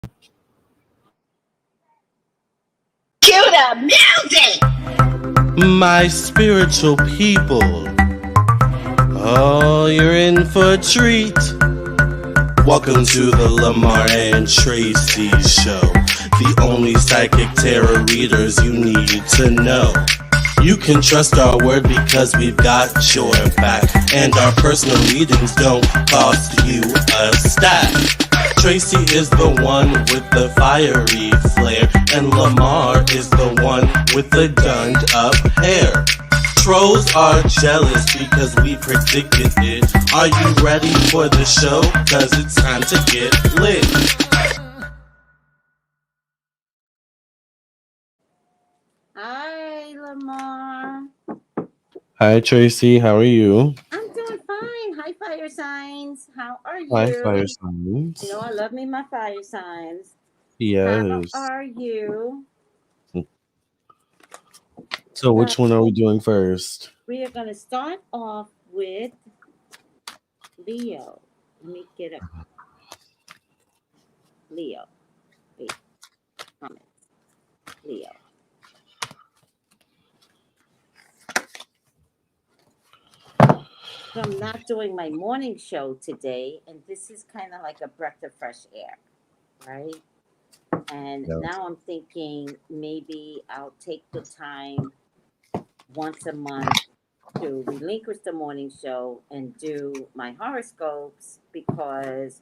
Cue the music! My spiritual people. Oh, you're in for a treat. Welcome to the Lamar and Tracy show. The only psychic tarot readers you need to know. You can trust our word because we've got your back. And our personal readings don't cost you a stack. Tracy is the one with the fiery flair, and Lamar is the one with the gunned up hair. Trolls are jealous because we predicted it. Are you ready for the show? Cause it's time to get lit. Hi, Lamar. Hi Tracy, how are you? I'm doing fine. Hi, fire signs. How are Hi you? fire You know, signs. I love me my fire signs. How Yes. are you? So So, which one are we doing first? we are going to start off with Leo. Let me get a Leo. Wait, comments. Leo. So, I'm not doing my morning show today, and this is kind of like a breath of fresh air, right? And Yeah. now I'm thinking maybe I'll take the time once a month to relinquish the morning show and do my horoscopes because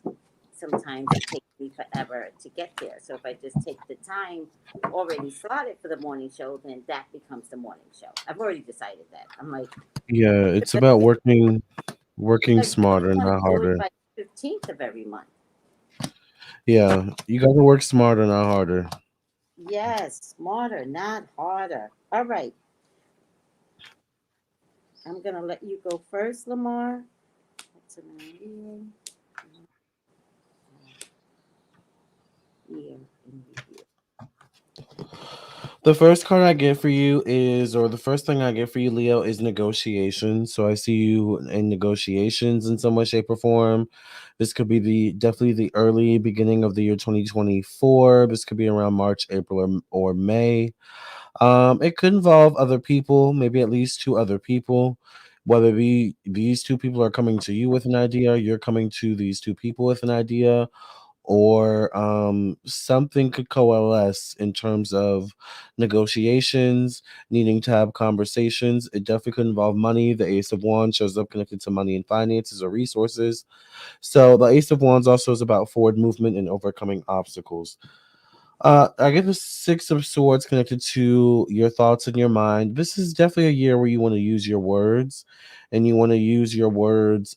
sometimes it takes me forever to get there. So if I just take the time already slotted for the morning show, then that becomes the morning show. I've already decided that. I'm like, Yeah, it's let's about just, working I just smarter, want to not do it harder. by the 15th of every month. Yeah, you gotta work smarter, not harder. Yes, smarter, not harder. All right. I'm going to let you go first, Lamar. That's an idea. Year in review. The first card I get for you is, or the first thing I get for you, Leo, is negotiations. So I see you in negotiations in some way, shape, or form. This could be definitely the early beginning of the year 2024. This could be around March, April, or May. It could involve other people, maybe at least two other people. Whether these two people are coming to you with an idea, you're coming to these two people with an idea, or something could coalesce in terms of negotiations, needing to have conversations. It definitely could involve money. The Ace of Wands shows up connected to money and finances or resources. So the Ace of Wands also is about forward movement and overcoming obstacles. I get the Six of Swords connected to your thoughts and your mind. This is definitely a year where you want to use your words, and you want to use your words.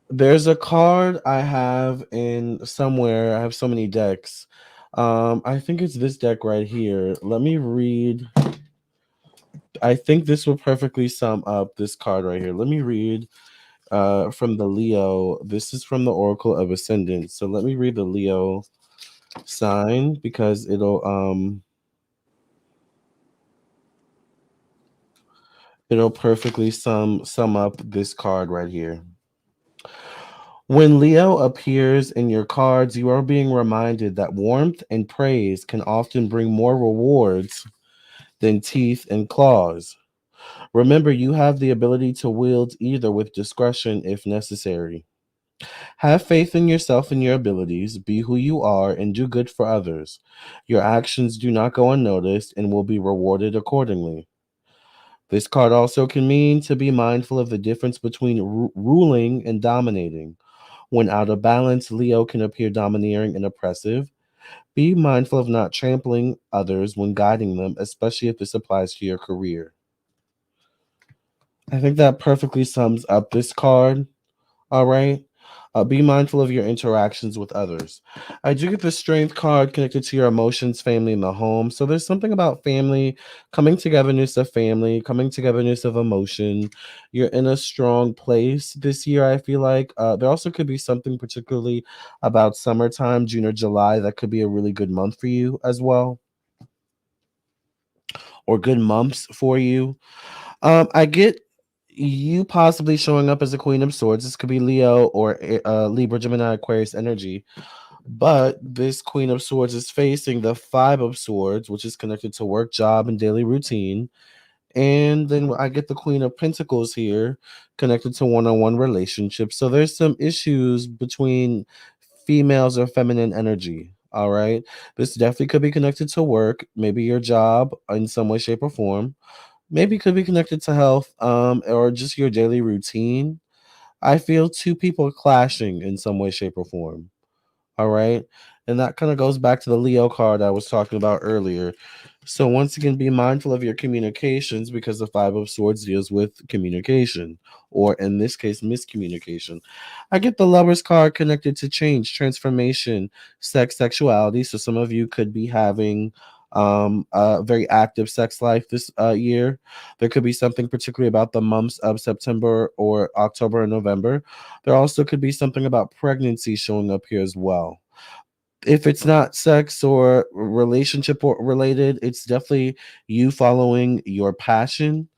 There's a card I have in somewhere. I have so many decks. I think it's this deck right here. Let me read. I think this will perfectly sum up this card right here. Let me read from the Leo. This is from the Oracle of Ascendance. So let me read the Leo sign because it'll perfectly sum up this card right here. When Leo appears in your cards, you are being reminded that warmth and praise can often bring more rewards than teeth and claws. Remember, you have the ability to wield either with discretion if necessary. Have faith in yourself and your abilities, be who you are, and do good for others. Your actions do not go unnoticed and will be rewarded accordingly. This card also can mean to be mindful of the difference between ruling and dominating. When out of balance, Leo can appear domineering and oppressive. Be mindful of not trampling others when guiding them, especially if this applies to your career. I think that perfectly sums up this card. All right. Be mindful of your interactions with others. I do get the strength card connected to your emotions, family, and the home. So there's something about family, coming togetherness of family, coming togetherness of emotion. You're in a strong place this year, I feel like. There also could be something particularly about summertime, June or July, that could be a really good month for you as well, or good months for you. I get you possibly showing up as a Queen of Swords. This could be Leo or Libra, Gemini, Aquarius energy. But this Queen of Swords is facing the Five of Swords, which is connected to work, job, and daily routine. And then I get the Queen of Pentacles here, connected to one on one relationships. So there's some issues between females or feminine energy. All right. This definitely could be connected to work, maybe your job in some way, shape, or form. Maybe could be connected to health, or just your daily routine. I feel two people clashing in some way, shape, or form. All right. And that kind of goes back to the Leo card I was talking about earlier. So, once again, be mindful of your communications because the Five of Swords deals with communication, or in this case, miscommunication. I get the Lover's card connected to change, transformation, sex, sexuality. So, some of you could be having a very active sex life this year. There could be something particularly about the months of September or October and November. There also could be something about pregnancy showing up here as well. If it's not sex or relationship or related, it's definitely you following your passion.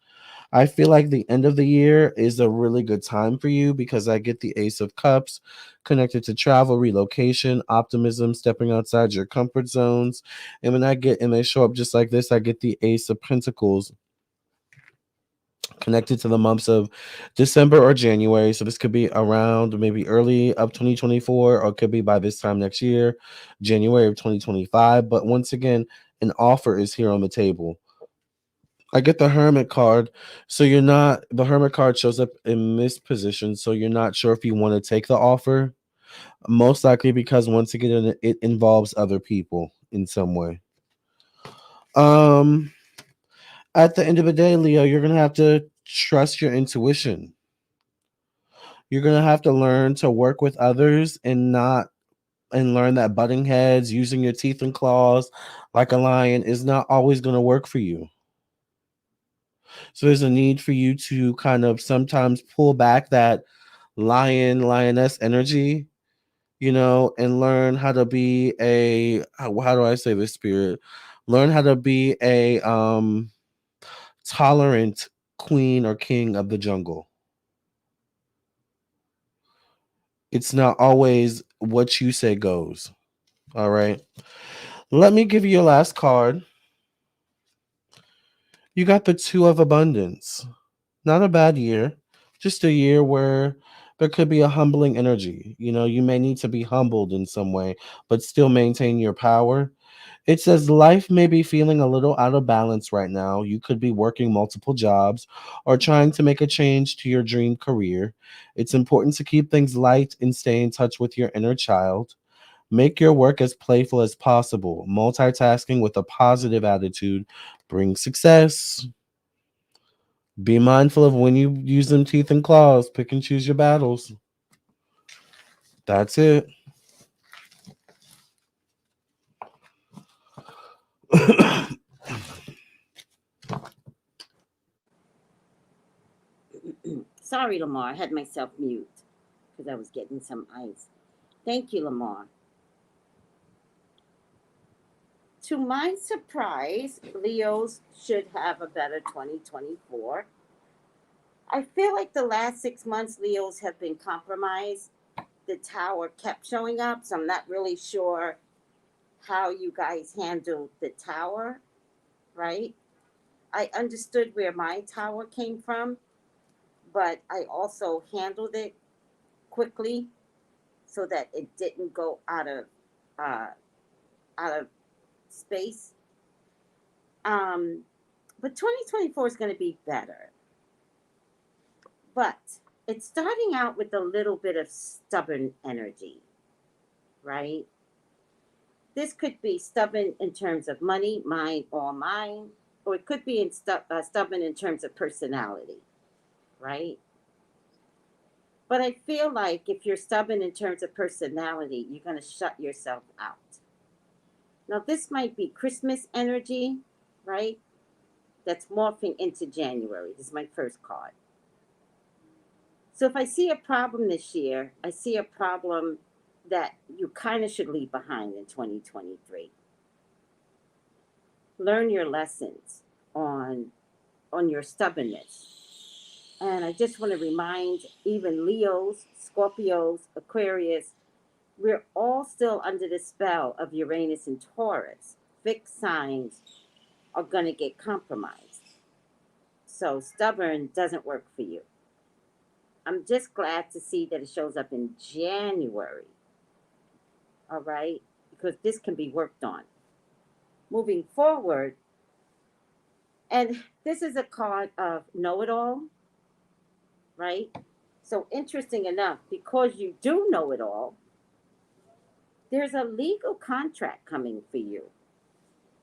I feel like the end of the year is a really good time for you because I get the Ace of Cups connected to travel, relocation, optimism, stepping outside your comfort zones. And when I get and they show up just like this, I get the Ace of Pentacles connected to the months of December or January. So this could be around maybe early of 2024, or it could be by this time next year, January of 2025. But once again, an offer is here on the table. I get the Hermit card. So you're not, the Hermit card shows up in this position. So you're not sure if you want to take the offer. Most likely because once again, it involves other people in some way. Um, at the end of the day, Leo, you're going to have to trust your intuition. You're gonna have to learn to work with others and not and learn that butting heads, using your teeth and claws like a lion is not always gonna work for you. So there's a need for you to kind of sometimes pull back that lioness energy, and learn how to be how do I say this, spirit? Learn how to be a tolerant queen or king of the jungle. It's not always what you say goes. All right. Let me give you your last card. You got the Two of Abundance. Not a bad year, just a year where there could be a humbling energy. You may need to be humbled in some way, but still maintain your power. It says life may be feeling a little out of balance right now. You could be working multiple jobs or trying to make a change to your dream career. It's important to keep things light and stay in touch with your inner child. Make your work as playful as possible. Multitasking with a positive attitude brings success. Be mindful of when you use them teeth and claws. Pick and choose your battles. That's it. Sorry, Lamar. I had myself mute because I was getting some ice. Thank you, Lamar. To my surprise, Leos should have a better 2024. I feel like the last 6 months, Leos have been compromised. The tower kept showing up, so I'm not really sure how you guys handled the tower, right? I understood where my tower came from, but I also handled it quickly so that it didn't go uh, out of space. Um, but 2024 is going to be better. But it's starting out with a little bit of stubborn energy, right? This could be stubborn in terms of money, mine or mine, or it could be stubborn in terms of personality, right? But I feel like if you're stubborn in terms of personality, you're going to shut yourself out. Now, this might be Christmas energy, right? That's morphing into January. This is my first card. So if I see a problem this year, I see a problem that you kind of should leave behind in 2023. Learn your lessons on on your stubbornness. And I just want to remind even Leos, Scorpios, Aquarius, we're all still under the spell of Uranus and Taurus. Fixed signs are going to get compromised. So stubborn doesn't work for you. I'm just glad to see that it shows up in January. All right? Because this can be worked on. Moving forward, and this is a card of know it all, right? So interesting enough, because you do know it all, there's a legal contract coming for you,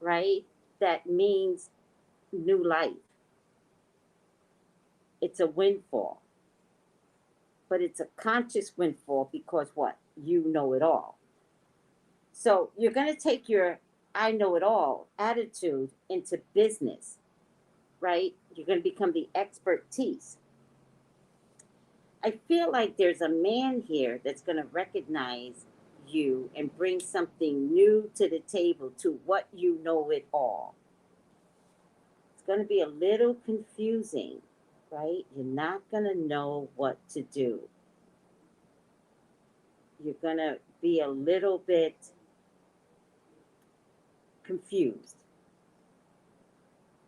right? That means new life. It's a windfall, but it's a conscious windfall because what? You know it all. So you're going to take your I know it all attitude into business, right? You're going to become the expertise. I feel like there's a man here that's going to recognize you and bring something new to the table to what you know it all. It's going to be a little confusing, right? You're not going to know what to do. You're going to be a little bit confused,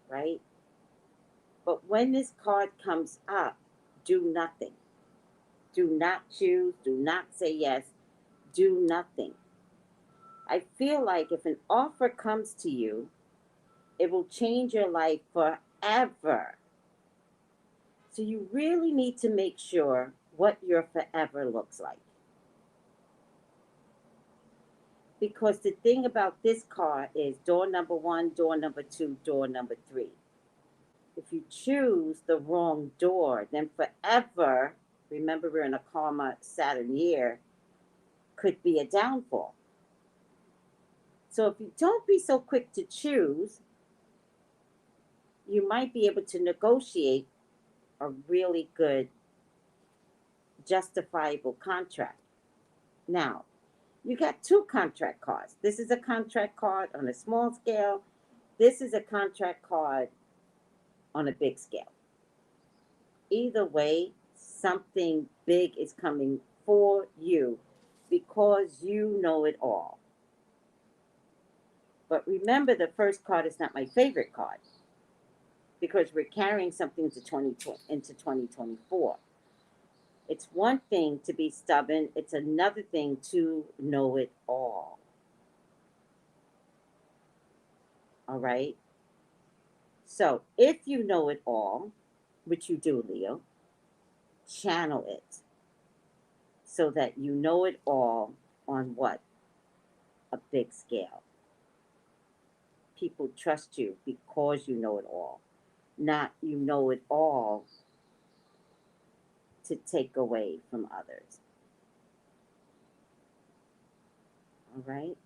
right? But when this card comes up, do nothing. Do not choose, do not say yes, do nothing. I feel like if an offer comes to you, it will change your life forever. So you really need to make sure what your forever looks like. Because the thing about this card is door number one, door number two, door number three. If you choose the wrong door, then forever, remember we're in a karma Saturn year, could be a downfall. So if you don't be so quick to choose, you might be able to negotiate a really good, justifiable contract. Now, you got two contract cards. This is a contract card on a small scale. This is a contract card on a big scale. Either way, something big is coming for you because you know it all. But remember, the first card is not my favorite card because we're carrying something into 2024. It's one thing to be stubborn, it's another thing to know it all. All right? So if you know it all, which you do, Leo, channel it so that you know it all on what? A big scale. People trust you because you know it all, not you know it all to take away from others. All right?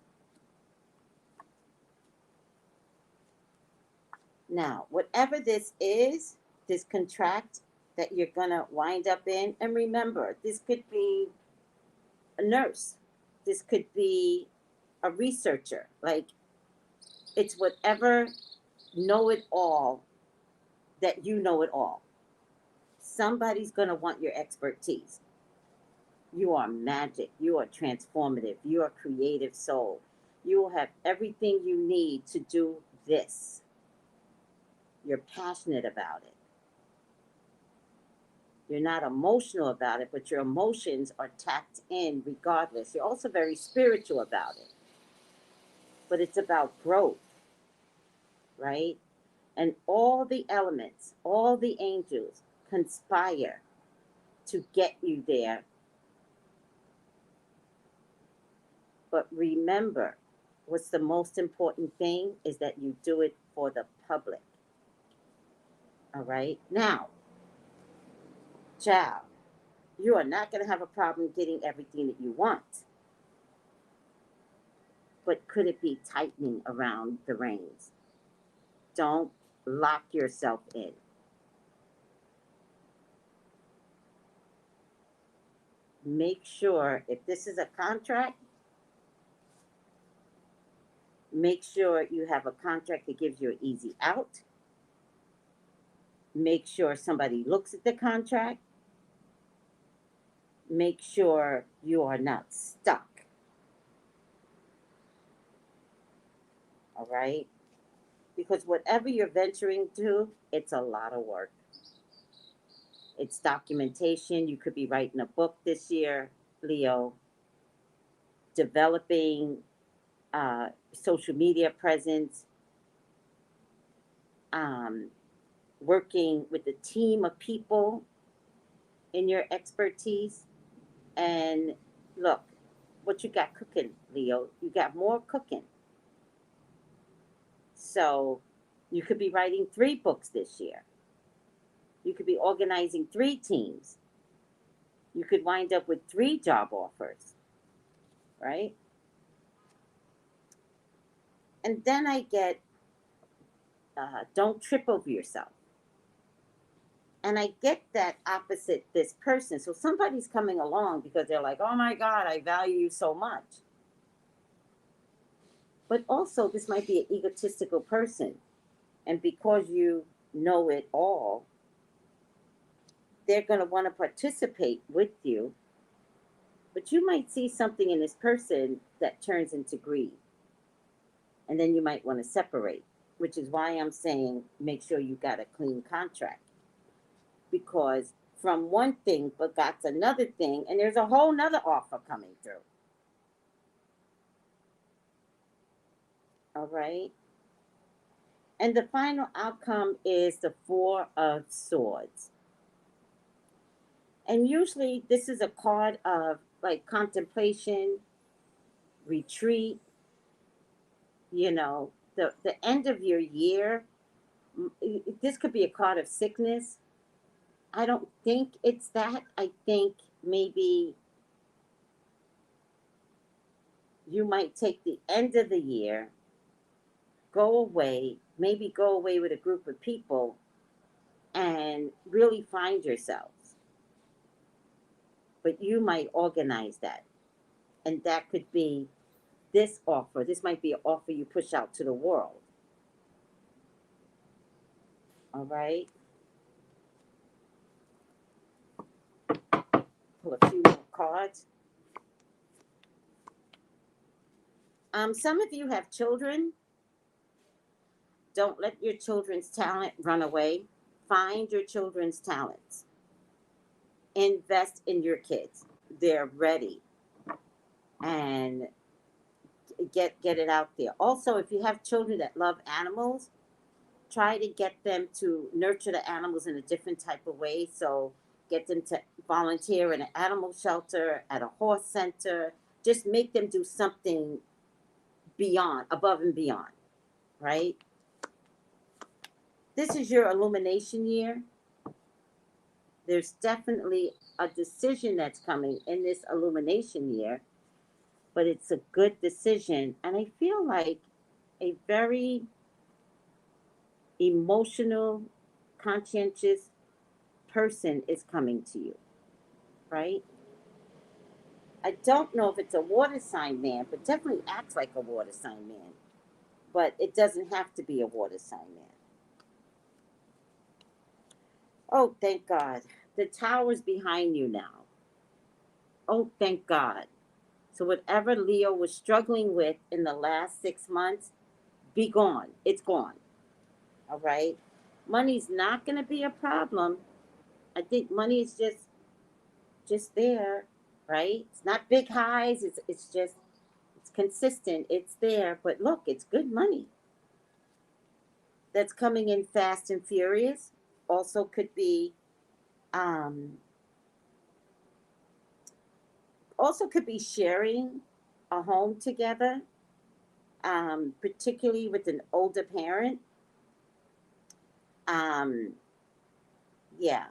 Now, whatever this is, this contract that you're going to wind up in, and remember, this could be a nurse, this could be a researcher. Like, it's whatever know it all that you know it all. Somebody's going to want your expertise. You are magic. You are transformative. You are a creative soul. You will have everything you need to do this. You're passionate about it. You're not emotional about it, but your emotions are tapped in regardless. You're also very spiritual about it. But it's about growth, right? And all the elements, all the angels conspire to get you there. But remember, what's the most important thing is that you do it for the public. All right? Now, child, you are not going to have a problem getting everything that you want. But could it be tightening around the reins? Don't lock yourself in. Make sure if this is a contract, make sure you have a contract that gives you an easy out. Make sure somebody looks at the contract. Make sure you are not stuck. All right? Because whatever you're venturing to, it's a lot of work. It's documentation. You could be writing a book this year, Leo, developing social media presence, um, working with a team of people in your expertise. And look, what you got cooking, Leo? You got more cooking. So you could be writing 3 books this year. You could be organizing 3 teams. You could wind up with 3 job offers, right? And then I get, don't trip over yourself. And I get that opposite this person. So somebody's coming along because they're like, oh my God, I value you so much. But also, this might be an egotistical person. And because you know it all, they're going to want to participate with you. But you might see something in this person that turns into greed. And then you might want to separate, which is why I'm saying make sure you got a clean contract. Because from one thing but got another thing, and there's a whole nother offer coming through. All right. And the final outcome is the Four of Swords. And usually this is a card of like contemplation, retreat, the end of your year. This could be a card of sickness. I don't think it's that. I think maybe you might take the end of the year, go away, maybe go away with a group of people and really find yourselves. But you might organize that. And that could be this offer. This might be an offer you push out to the world. All right. Pull a few more cards. Some of you have children. Don't let your children's talent run away. Find your children's talents. Invest in your kids. They're ready. And get it out there. Also, if you have children that love animals, try to get them to nurture the animals in a different type of way. So get them to volunteer in an animal shelter, at a horse center. Just make them do something beyond, above and beyond, right? This is your illumination year. There's definitely a decision that's coming in this illumination year, but it's a good decision. And I feel like a very emotional, conscientious person is coming to you, right? I don't know if it's a water sign man, but definitely acts like a water sign man. But it doesn't have to be a water sign man. Oh, thank God. The tower's behind you now. Oh, thank God. So, whatever Leo was struggling with in the last 6 months, be gone. It's gone. All right. Money's not going to be a problem. I think money is just there, right? It's not big highs. It's just it's consistent. It's there. But look, it's good money. That's coming in fast and furious. Also could be um sharing a home together, particularly with an older parent. Um, yeah,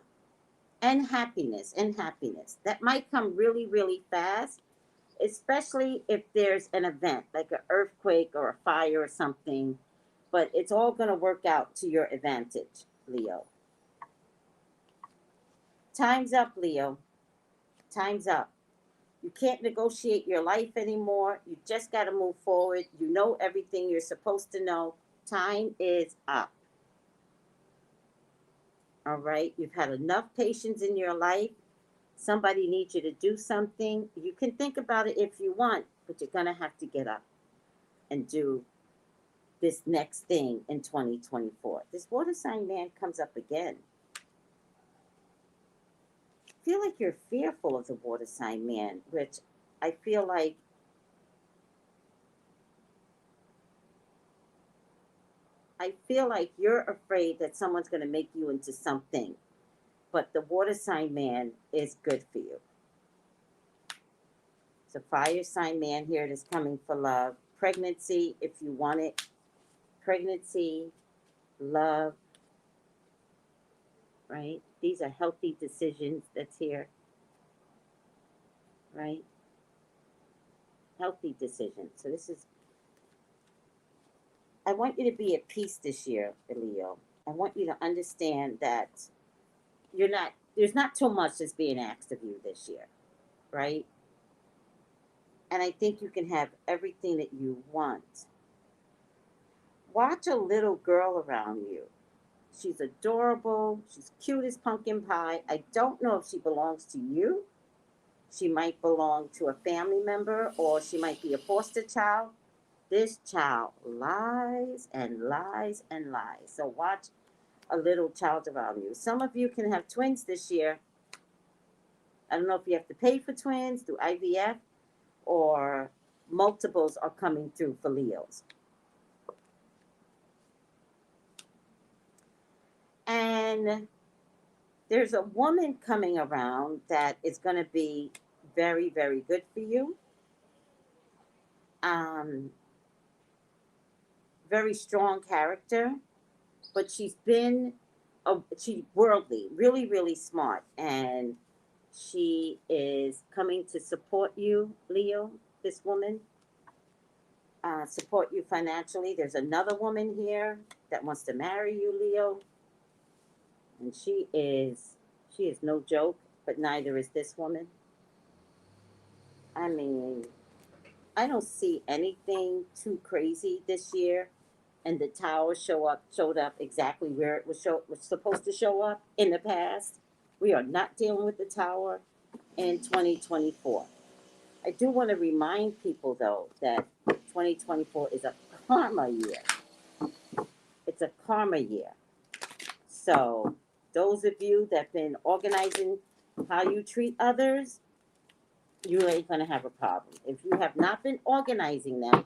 and happiness. That might come really, really fast, especially if there's an event like an earthquake or a fire or something. But it's all going to work out to your advantage, Leo. Time's up, Leo. Time's up. You can't negotiate your life anymore. You just got to move forward. You know everything you're supposed to know. Time is up. All right. You've had enough patience in your life. Somebody needs you to do something. You can think about it if you want, but you're going to have to get up and do this next thing in 2024. This water sign man comes up again. I feel like you're fearful of the water sign man, which I feel like you're afraid that someone's going to make you into something. But the water sign man is good for you. It's a fire sign man here. It is coming for love. Pregnancy, if you want it. Pregnancy, love, right? These are healthy decisions that's here, right? Healthy decisions. So this is, I want you to be at peace this year, Leo. I want you to understand that there's not too much that's being asked of you this year, right? And I think you can have everything that you want. Watch a little girl around you. She's adorable. She's cute as pumpkin pie. I don't know if she belongs to you. She might belong to a family member, or she might be a foster child. This child lies and lies and lies. So watch a little child around you. Some of you can have twins this year. I don't know if you have to pay for twins through IVF, or multiples are coming through for Leos. And there's a woman coming around that is going to be very, very good for you. Um, Very strong character, but she's worldly, really, really smart, and she is coming to support you, Leo. This woman, support you financially. There's another woman here that wants to marry you, Leo, and she is no joke, but neither is this woman. I mean, I don't see anything too crazy this year, and the tower showed up exactly where it was supposed to show up in the past. We are not dealing with the tower in 2024. I do want to remind people though that 2024 is a karma year. It's a karma year. So those of you that've been organizing how you treat others, you ain't gonna have a problem. If you have not been organizing them,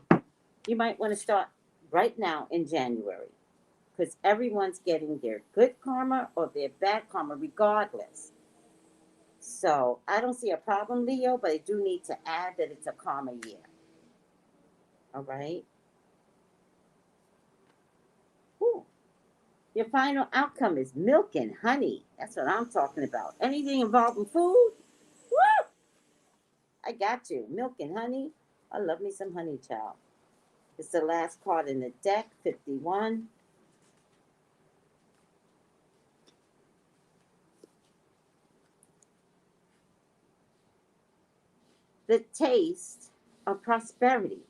you might want to start right now in January, because everyone's getting their good karma or their bad karma regardless. So I don't see a problem, Leo, but I do need to add that it's a karma year. All right. Whew. Your final outcome is milk and honey. That's what I'm talking about. Anything involving food? Woo! I got you. Milk and honey. I love me some honey, child. It's the last card in the deck, 51. The taste of prosperity.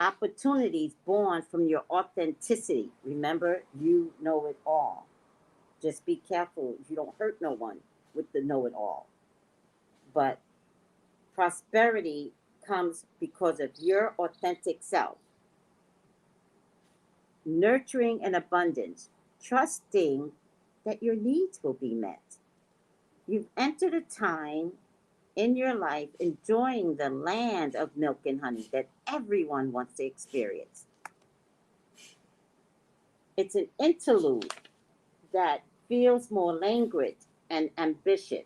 Opportunities born from your authenticity. Remember, you know it all. Just be careful you don't hurt no one with the know it all. But prosperity comes because of your authentic self. Nurturing and abundance, trusting that your needs will be met. You've entered a time in your life enjoying the land of milk and honey that everyone wants to experience. It's an interlude that feels more languid and ambitious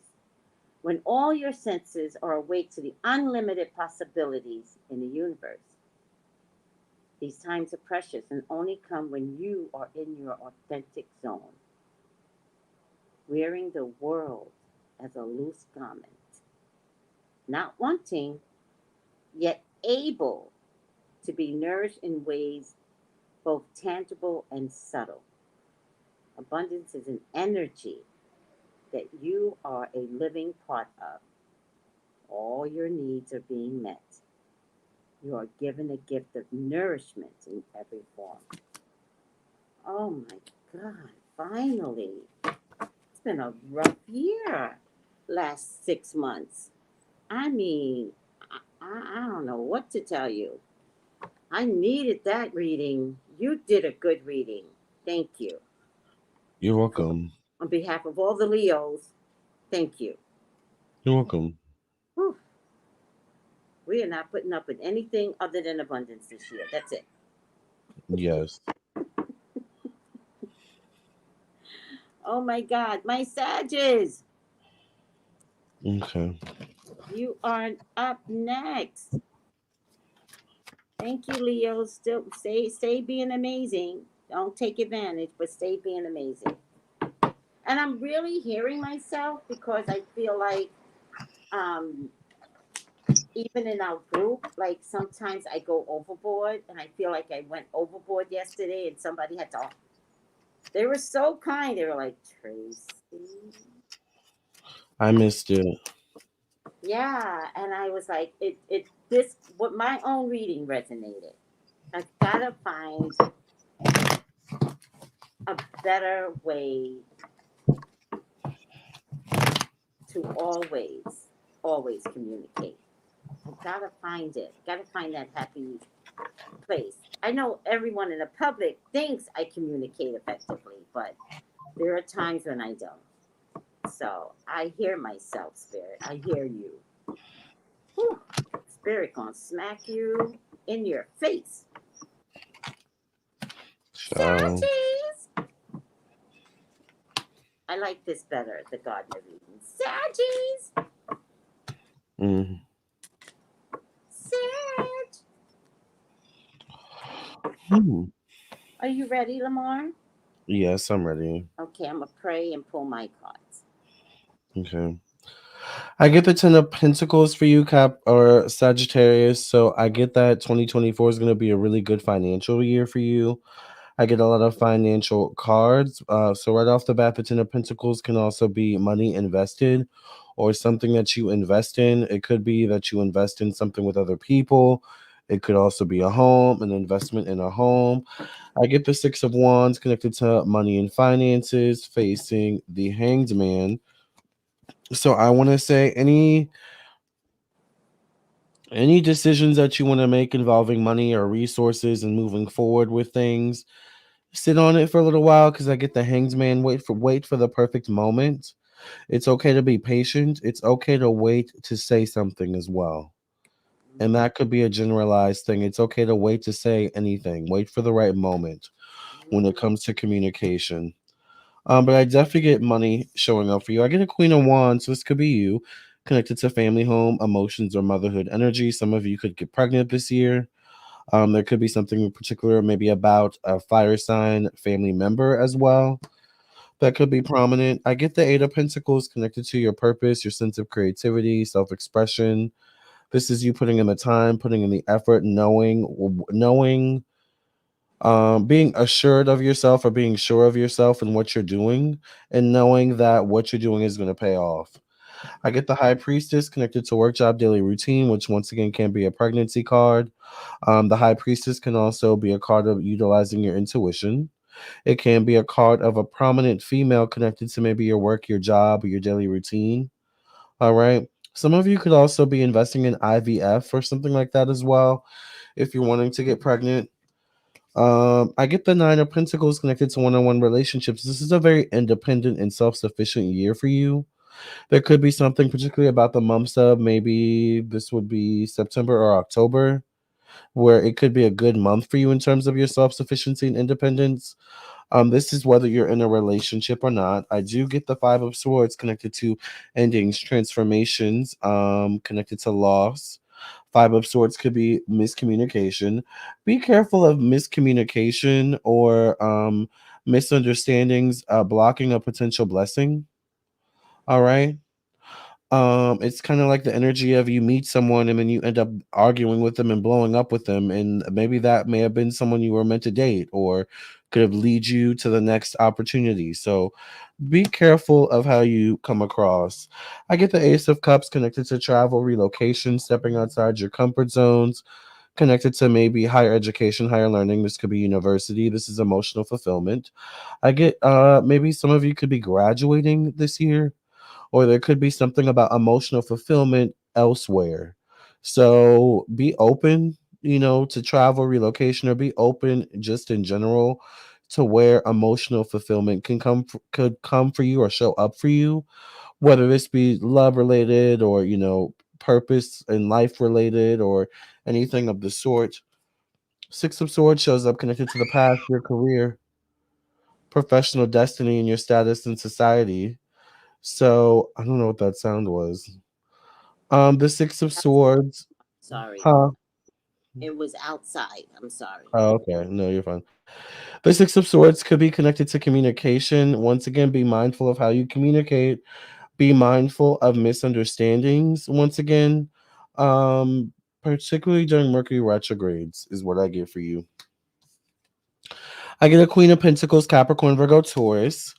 when all your senses are awake to the unlimited possibilities in the universe. These times are precious and only come when you are in your authentic zone, wearing the world as a loose garment, not wanting, yet able to be nourished in ways both tangible and subtle. Abundance is an energy that you are a living part of. All your needs are being met. You are given a gift of nourishment in every form. Oh my God. finally. It's been a rough year, last 6 months. I mean, I don't know what to tell you. I needed that reading. You did a good reading. Thank you. You're welcome. On behalf of all the Leos, thank you. You're welcome. Whew. We are not putting up with anything other than abundance this year. That's it. Yes. Oh my God, my Sages, Okay. you are up next. Thank you, Leo. Still stay being amazing. Don't take advantage, but stay being amazing. And I'm really hearing myself because I feel like um even in our group, like sometimes I go overboard and I feel like I went overboard yesterday and somebody had to, they were so kind. They were like, Tracy. I missed it. Yeah. And I was like, this, what my own reading resonated. I've got to find a better way to always communicate. I gotta find it. Gotta find that happy place. I know everyone in the public thinks I communicate effectively, but there are times when I don't. So I hear myself, Spirit. I hear you. Whew. Spirit gonna smack you in your face. So, Saggies! I like this better, the Gardner reading. Saggies! mm, Sag! hmm. Are you ready, Lamar? Yes, I'm ready. Okay, I'm gonna pray and pull my cards. Okay. I get the Ten of Pentacles for you, Cap or Sagittarius. So I get that 2024 is going to be a really good financial year for you. I get a lot of financial cards. So right off the bat, the Ten of Pentacles can also be money invested or something that you invest in. It could be that you invest in something with other people. It could also be a home, an investment in a home. I get the Six of Wands connected to money and finances facing the Hanged Man. So I want to say any decisions that you want to make involving money or resources and moving forward with things, sit on it for a little while because I get the Hanged Man. Wait for the perfect moment. It's okay to be patient. It's okay to wait to say something as well. And Mm, that could be a generalized thing. It's okay to wait to say anything. Wait for the right moment when it mm, comes to communication. But I definitely get money showing up for you. I get a Queen of Wands, so this could be you, connected to family, home, emotions, or motherhood energy. Some of you could get pregnant this year. There could be something in particular, maybe about a fire sign family member as well. That could be prominent. I get the Eight of Pentacles connected to your purpose, your sense of creativity, self expression. This is you putting in the time, putting in the effort, knowing, being assured of yourself or being sure of yourself and what you're doing, and knowing that what you're doing is going to pay off. I get the High Priestess connected to work, job, daily routine, which once again can be a pregnancy card. The High Priestess can also be a card of utilizing your intuition. It can be a card of a prominent female connected to maybe your work, your job, or your daily routine. All right. Some of you could also be investing in IVF or something like that as well if you're wanting to get pregnant. I get the Nine of Pentacles connected to one-on-one relationships. This is a very independent and self-sufficient year for you. There could be something particularly about the months of maybe this would be September or October, where it could be a good month for you in terms of your self-sufficiency and independence. This is whether you're in a relationship or not. I do get the Five of Swords connected to endings, transformations, connected to loss. Five of Swords could be miscommunication. Be careful of miscommunication or misunderstandings, blocking a potential blessing. All right. It's kind of like the energy of you meet someone and then you end up arguing with them and blowing up with them, and maybe that may have been someone you were meant to date or could have lead you to the next opportunity. So be careful of how you come across. I get the Ace of Cups connected to travel, relocation, stepping outside your comfort zones, connected to maybe higher education, higher learning. This could be university. This is emotional fulfillment. I get maybe some of you could be graduating this year, or there could be something about emotional fulfillment elsewhere. So be open, to travel, relocation, or be open just in general to where emotional fulfillment could come for you or show up for you, whether this be love related or purpose in life related or anything of the sort. Six of Swords shows up connected to the past, your career, professional destiny, and your status in society. So I don't know what that sound was. The Six of That's, Swords, sorry. huh? It was outside. I'm sorry. Oh, okay, no, you're fine. The Six of Swords could be connected to communication. Once again, be mindful of how you communicate. Be mindful of misunderstandings. Once again, um, particularly during Mercury retrogrades, is what I get for you. I get a Queen of Pentacles, Capricorn, Virgo, Taurus,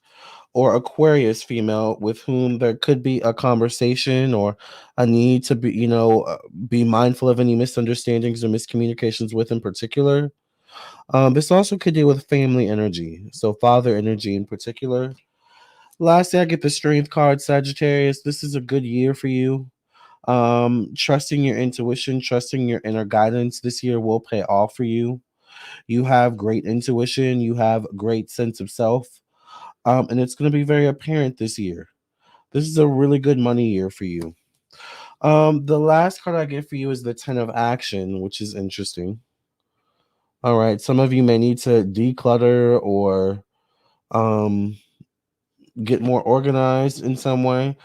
or Aquarius female with whom there could be a conversation or a need to be mindful of any misunderstandings or miscommunications with in particular. This also could deal with family energy, so father energy in particular. Lastly, I get the Strength card, Sagittarius. This is a good year for you. Trusting your intuition, trusting your inner guidance this year will pay off for you. You have great intuition, you have great sense of self, and it's going to be very apparent this year. This is a really good money year for you. The last card I get for you is the Ten of Action, which is interesting. All right, some of you may need to declutter or um, get more organized in some way.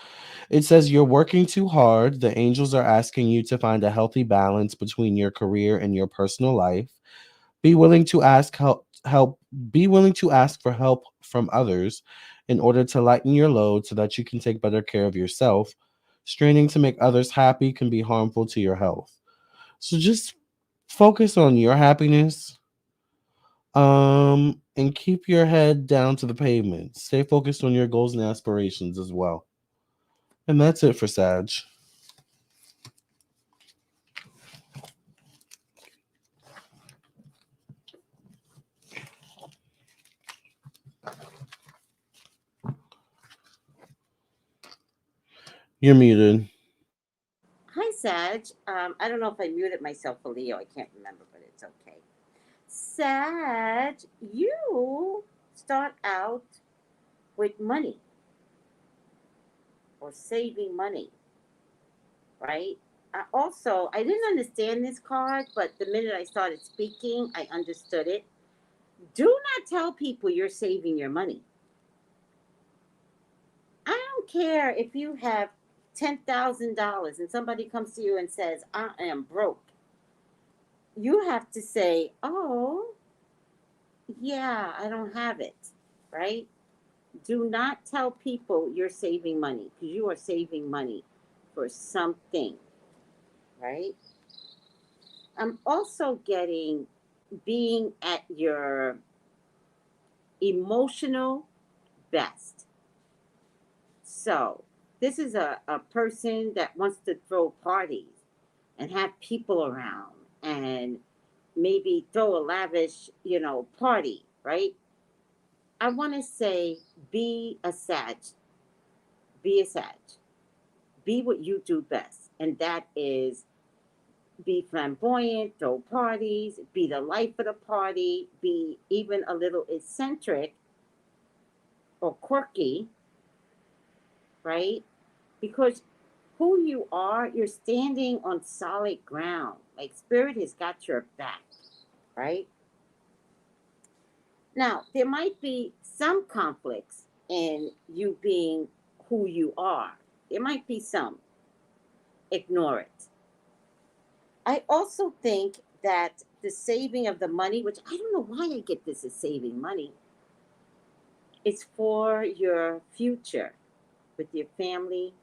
It says you're working too hard. The angels are asking you to find a healthy balance between your career and your personal life. Be willing to ask help be willing to ask for help from others in order to lighten your load so that you can take better care of yourself. Straining to make others happy can be harmful to your health. So just focus on your happiness, and keep your head down to the pavement. Stay focused on your goals and aspirations as well. And that's it for Sag. You're muted. Hi, Sag. I don't know if I muted myself for Leo. I can't remember, but it's okay. Sag, you start out with money or saving money, right? I didn't understand this card, but the minute I started speaking, I understood it. Do not tell people you're saving your money. I don't care if you have $10,000 and somebody comes to you and says, I am broke. You have to say, oh, yeah, I don't have it, right? Do not tell people you're saving money because you are saving money for something, right? I'm also getting being at your emotional best. So, this is a person that wants to throw parties and have people around and maybe throw a lavish, party, right? I want to say be a Sag, be a Sag, be what you do best. And that is be flamboyant, throw parties, be the life of the party, be even a little eccentric or quirky, right? Because who you are, you're standing on solid ground. Like spirit has got your back, right? Now, there might be some conflicts in you being who you are. There might be some. Ignore it. I also think that the saving of the money, which I don't know why I get this as saving money, is for your future with your family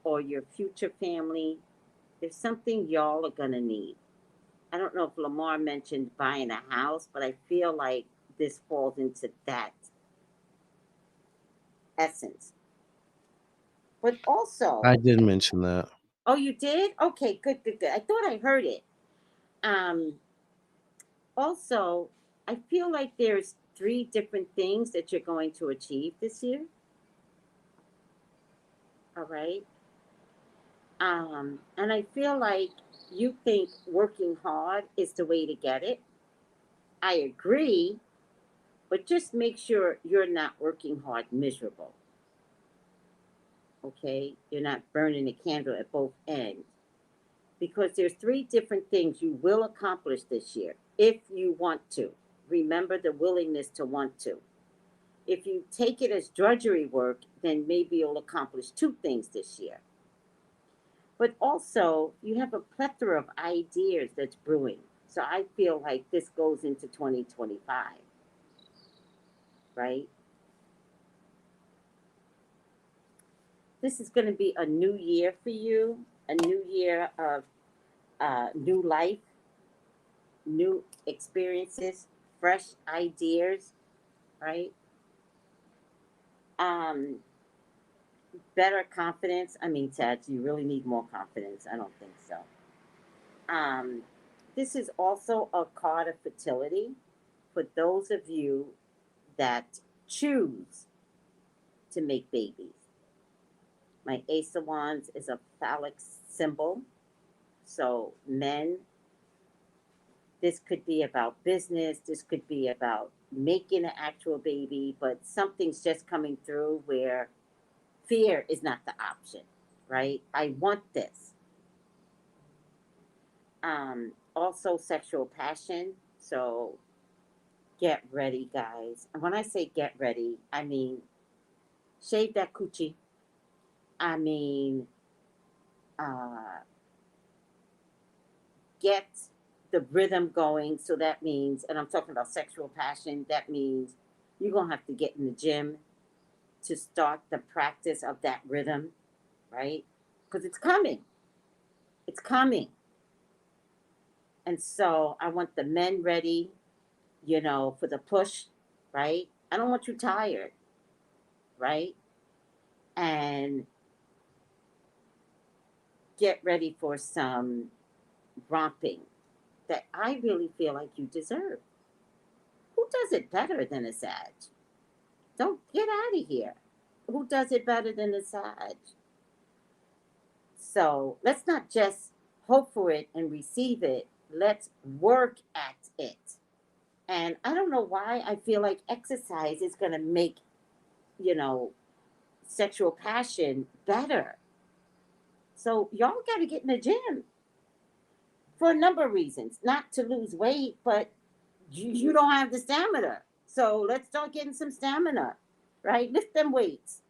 or your future family. There's something y'all are going to need. I don't know if Lamar mentioned buying a house, but I feel like this falls into that essence. But I also, did mention that. oh, you did? Okay, good, good, good. I thought I heard it. Um, Also, I feel like there's three different things that you're going to achieve this year. All right. And I feel like you think working hard is the way to get it. I agree, but just make sure you're not working hard miserable. Okay. You're not burning a candle at both ends. Because there's three different things you will accomplish this year if you want to. Remember the willingness to want to. If you take it as drudgery work, then maybe you'll accomplish two things this year. But also, you have a plethora of ideas that's brewing. So I feel like this goes into 2025, right? This is going to be a new year for you, a new year of new life, new experiences, fresh ideas, right? Um, Better confidence. I mean, Ted, do you really need more confidence? I don't think so. Um, this is also a card of fertility for those of you that choose to make babies. My Ace of Wands is a phallic symbol. So, men, this could be about business, this could be about making an actual baby, but something's just coming through where fear is not the option, right? I want this. Also, sexual passion. So, get ready, guys. And when I say get ready, I mean shave that coochie. I mean, uh, get the rhythm going. So that means, and I'm talking about sexual passion, that means you're going to have to get in the gym to start the practice of that rhythm, right? Because it's coming. It's coming. And so I want the men ready, for the push, right? I don't want you tired, right? And get ready for some romping that I really feel like you deserve. Who does it better than a Sag? Don't get out of here. Who does it better than a Sag? So let's not just hope for it and receive it. Let's work at it. And I don't know why I feel like exercise is going to make, you know, sexual passion better. So y'all got to get in the gym for a number of reasons. Not to lose weight, but you don't have the stamina. So let's start getting some stamina, right? Lift them weights.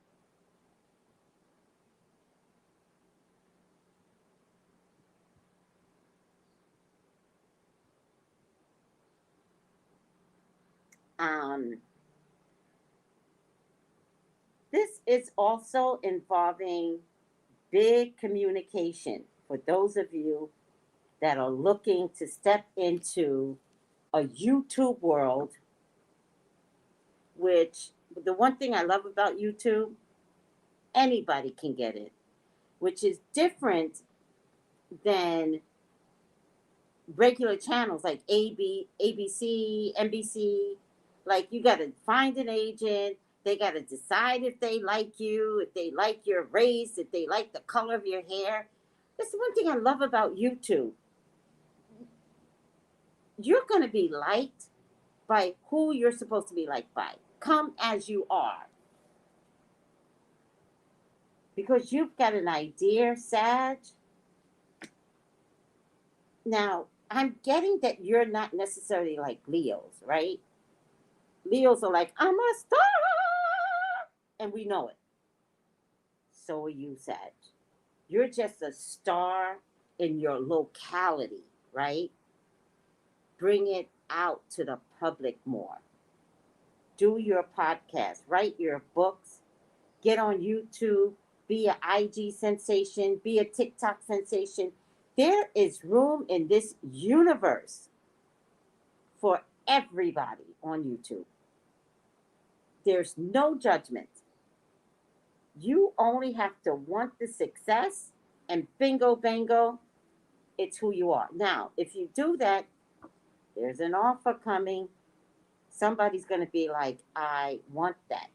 Um, this is also involving big communication for those of you that are looking to step into a YouTube world, which the one thing I love about YouTube, anybody can get it, which is different than regular channels like ABC, NBC. Like you got to find an agent. They got to decide if they like you, if they like your race, if they like the color of your hair. That's the one thing I love about YouTube. You're going to be liked by who you're supposed to be liked by. Come as you are. Because you've got an idea, Sag. Now, I'm getting that you're not necessarily like Leos, right? Leos are like, I'm a star. And we know it. So are you, Sag. You're just a star in your locality, right? Bring it out to the public more. Do your podcast, write your books, get on YouTube, be an IG sensation, be a TikTok sensation. There is room in this universe for everybody on YouTube. There's no judgment. You only have to want the success, and bingo, bango, It's who you are. Now, if you do that, there's an offer coming. Somebody's going to be like, I want that,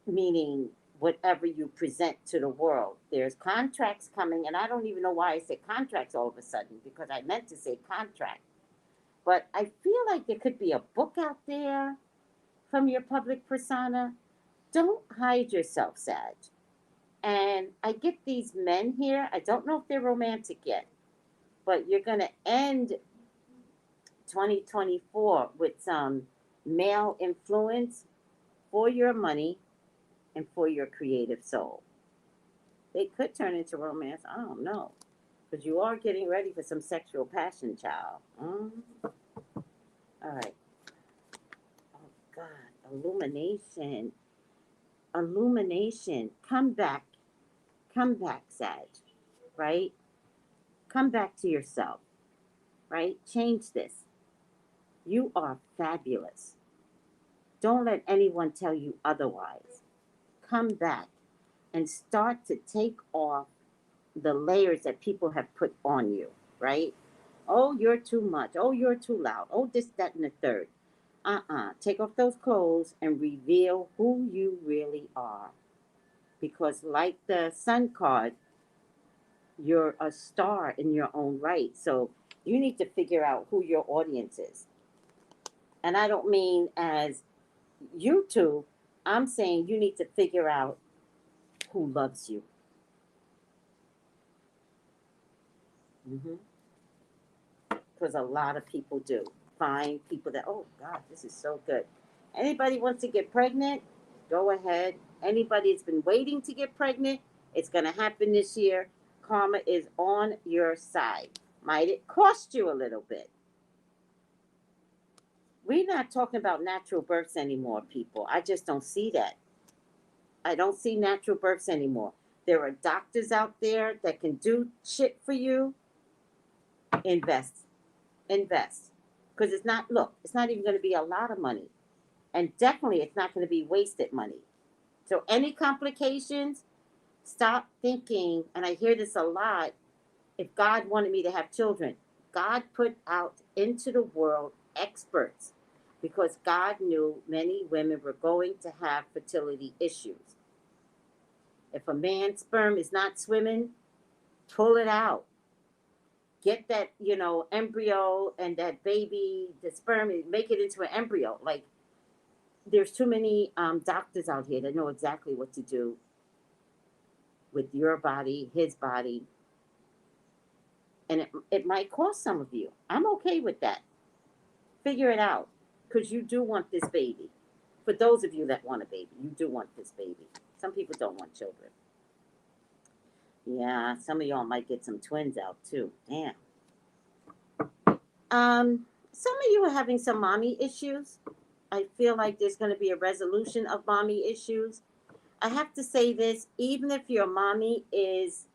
meaning whatever you present to the world. There's contracts coming, and I don't even know why I said contracts all of a sudden because I meant to say contract. But I feel like there could be a book out there from your public persona. Don't hide yourself, Sag. And I get these men here. I don't know if they're romantic yet, but you're going to end 2024 with some male influence for your money and for your creative soul. They could turn into romance. I don't know. Because you are getting ready for some sexual passion, child. All right. Oh, God. Illumination. Illumination. Come back. Come back, Sag. Right? Come back to yourself. Right? Change this. You are fabulous. Don't let anyone tell you otherwise. Come back and start to take off the layers that people have put on you, right? Oh, you're too much. Oh, you're too loud. Oh, this, that, and the third. Take off those clothes and reveal who you really are. Because, like the Sun card, you're a star in your own right. So, you need to figure out who your audience is. And I don't mean as YouTube, I'm saying you need to figure out who loves you. Mm-hmm. Because a lot of people do find people that, oh God, this is so good. Anybody wants to get pregnant, go ahead. Anybody that's been waiting to get pregnant, it's going to happen this year. Karma is on your side. Might it cost you a little bit? We're not talking about natural births anymore, people. I just don't see that. I don't see natural births anymore. There are doctors out there that can do shit for you. Invest. Invest. Because it's not, look, it's not even going to be a lot of money. And definitely it's not going to be wasted money. So any complications, stop thinking, and I hear this a lot, if God wanted me to have children, God put out into the world experts because God knew many women were going to have fertility issues. If a man's sperm is not swimming, pull it out. Get that, embryo and that baby, the sperm, make it into an embryo. Like, there's too many doctors out here that know exactly what to do with your body, his body, and it might cost some of you. I'm okay with that. Figure it out, because you do want this baby. For those of you that want a baby, you do want this baby. Some people don't want children. Yeah, some of y'all might get some twins out too. Damn. Some of you are having some mommy issues. I feel like there's going to be a resolution of mommy issues. I have to say this, even if your mommy is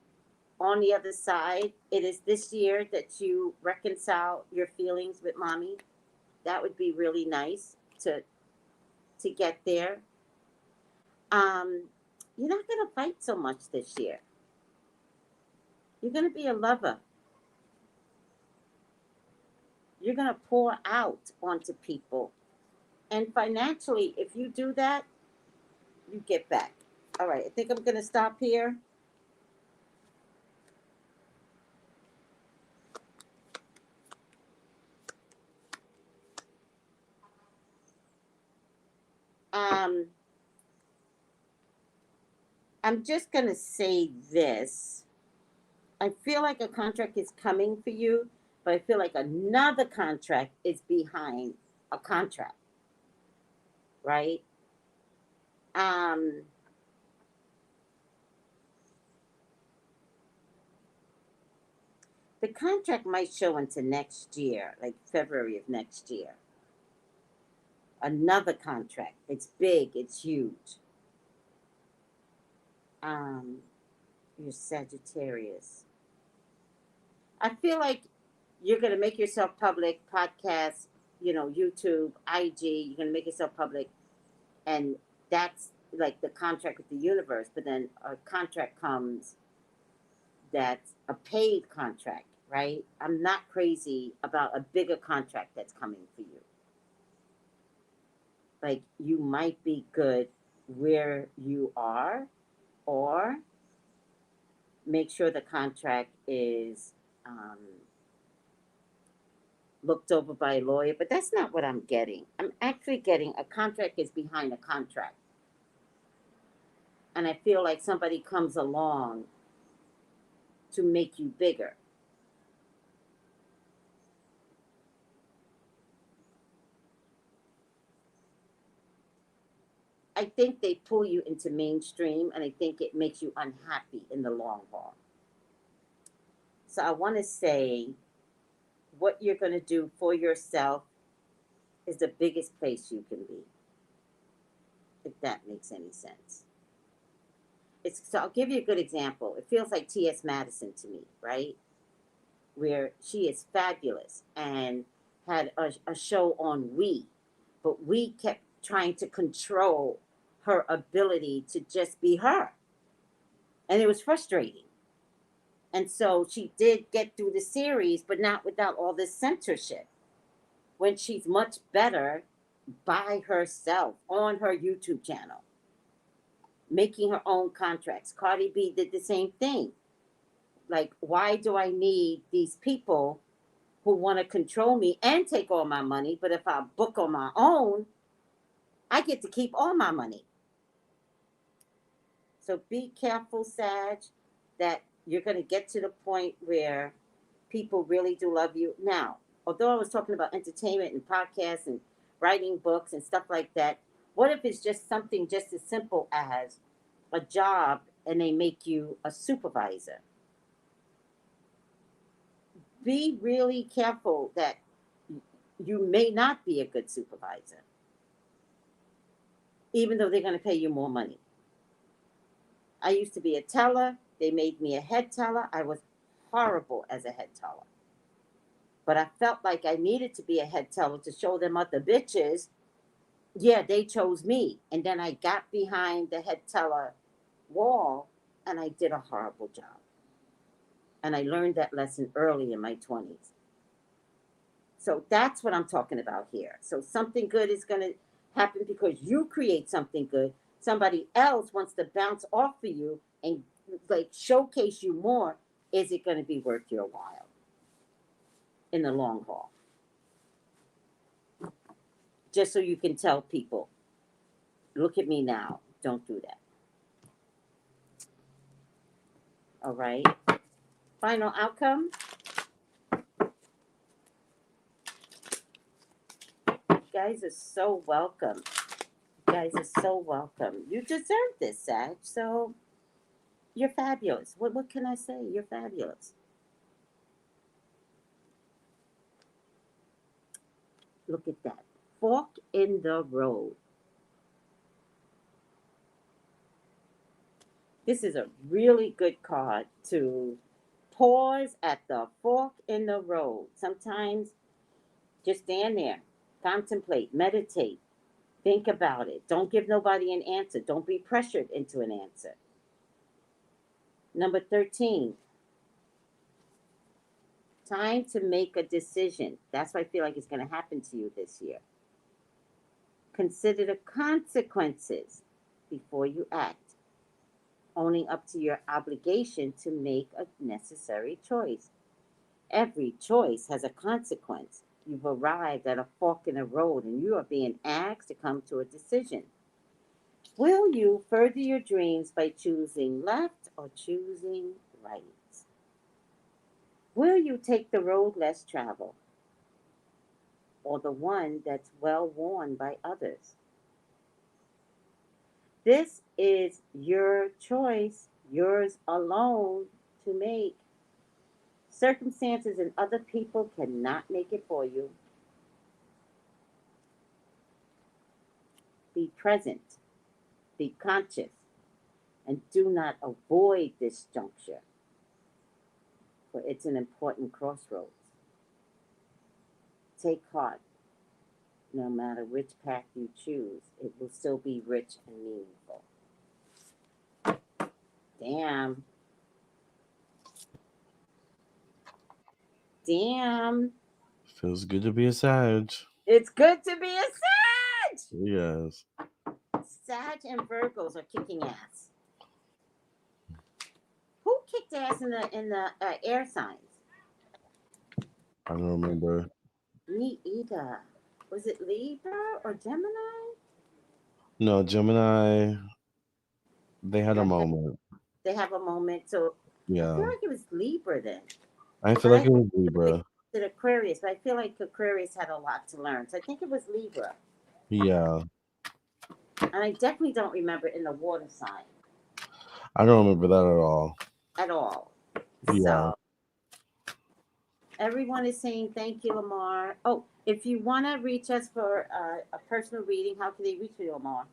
on the other side, it is this year that you reconcile your feelings with mommy. That would be really nice to get there. Um, you're not going to fight so much this year. You're going to be a lover. You're going to pour out onto people. And financially, if you do that, you get back. All right, I think I'm going to stop here. Um, I'm just going to say this. I feel like a contract is coming for you, but I feel like another contract is behind a contract, right? Um, the contract might show into next year, like February of next year. Another contract. It's big, it's huge. Um, you're Sagittarius. I feel like you're going to make yourself public, podcast, YouTube, IG, you're going to make yourself public. And that's like the contract with the universe. But then a contract comes that's a paid contract. right? I'm not crazy about a bigger contract that's coming for you. Like, you might be good where you are, or make sure the contract is looked over by a lawyer. But that's not what I'm getting. I'm actually getting a contract is behind a contract. And I feel like somebody comes along to make you bigger. I think they pull you into mainstream, and I think it makes you unhappy in the long haul. So I want to say what you're going to do for yourself is the biggest place you can be, if that makes any sense. So I'll give you a good example. It feels like T.S. Madison to me, right? Where she is fabulous and had a show on but we kept trying to control her ability to just be her. And it was frustrating. And so she did get through the series, but not without all this censorship. When she's much better by herself on her YouTube channel, making her own contracts. Cardi B did the same thing. Like, why do I need these people who want to control me and take all my money? But if I book on my own, I get to keep all my money. So be careful, Sag, that you're going to get to the point where people really do love you. Now, although I was talking about entertainment and podcasts and writing books and stuff like that, what if it's just something just as simple as a job and they make you a supervisor? Be really careful that you may not be a good supervisor, even though they're going to pay you more money. I used to be a teller. They made me a head teller. I was horrible as a head teller. But I felt like I needed to be a head teller to show them other bitches, yeah, they chose me. And then I got behind the head teller wall and I did a horrible job. And I learned that lesson early in my 20s. So that's what I'm talking about here. So something good is going to happen because you create something good. Somebody else wants to bounce off of you and like showcase you more. Is it going to be worth your while in the long haul? Just so you can tell people, look at me now. Don't do that. All right. Final outcome. You guys are so welcome. You guys are so welcome. You deserve this, Sag. So you're fabulous. What can I say? You're fabulous. Look at that. Fork in the road. This is a really good card to pause at the fork in the road. Sometimes just stand there, contemplate, meditate, think about it. Don't give nobody an answer. Don't be pressured into an answer. Number 13, time to make a decision. That's what I feel like is going to happen to you this year. Consider the consequences before you act, owning up to your obligation to make a necessary choice. Every choice has a consequence. You've arrived at a fork in the road and you are being asked to come to a decision. Will you further your dreams by choosing left or choosing right? Will you take the road less traveled or the one that's well worn by others? This is your choice, yours alone to make. Circumstances and other people cannot make it for you. Be present, be conscious, and do not avoid this juncture, for it's an important crossroads. Take heart. No matter which path you choose, it will still be rich and meaningful. Damn. Damn. Feels good to be a Sag. It's good to be a Sag. Yes. Sag and Virgos are kicking ass. Who kicked ass in the air signs? I don't remember. Me either. Was it Libra or Gemini? No, Gemini, they had a Okay, moment. they have a moment. So I feel Yeah. like it was Libra then, I feel but I like it heard was they Libra. did Aquarius. But I feel like Aquarius had a lot to learn. So I think it was Libra, Yeah. and I definitely don't remember in the water sign I don't remember that at all. at all. Yeah. So everyone is saying thank you, Lamar. Oh, if you want to reach us for a personal reading, how can they reach you, Lamar?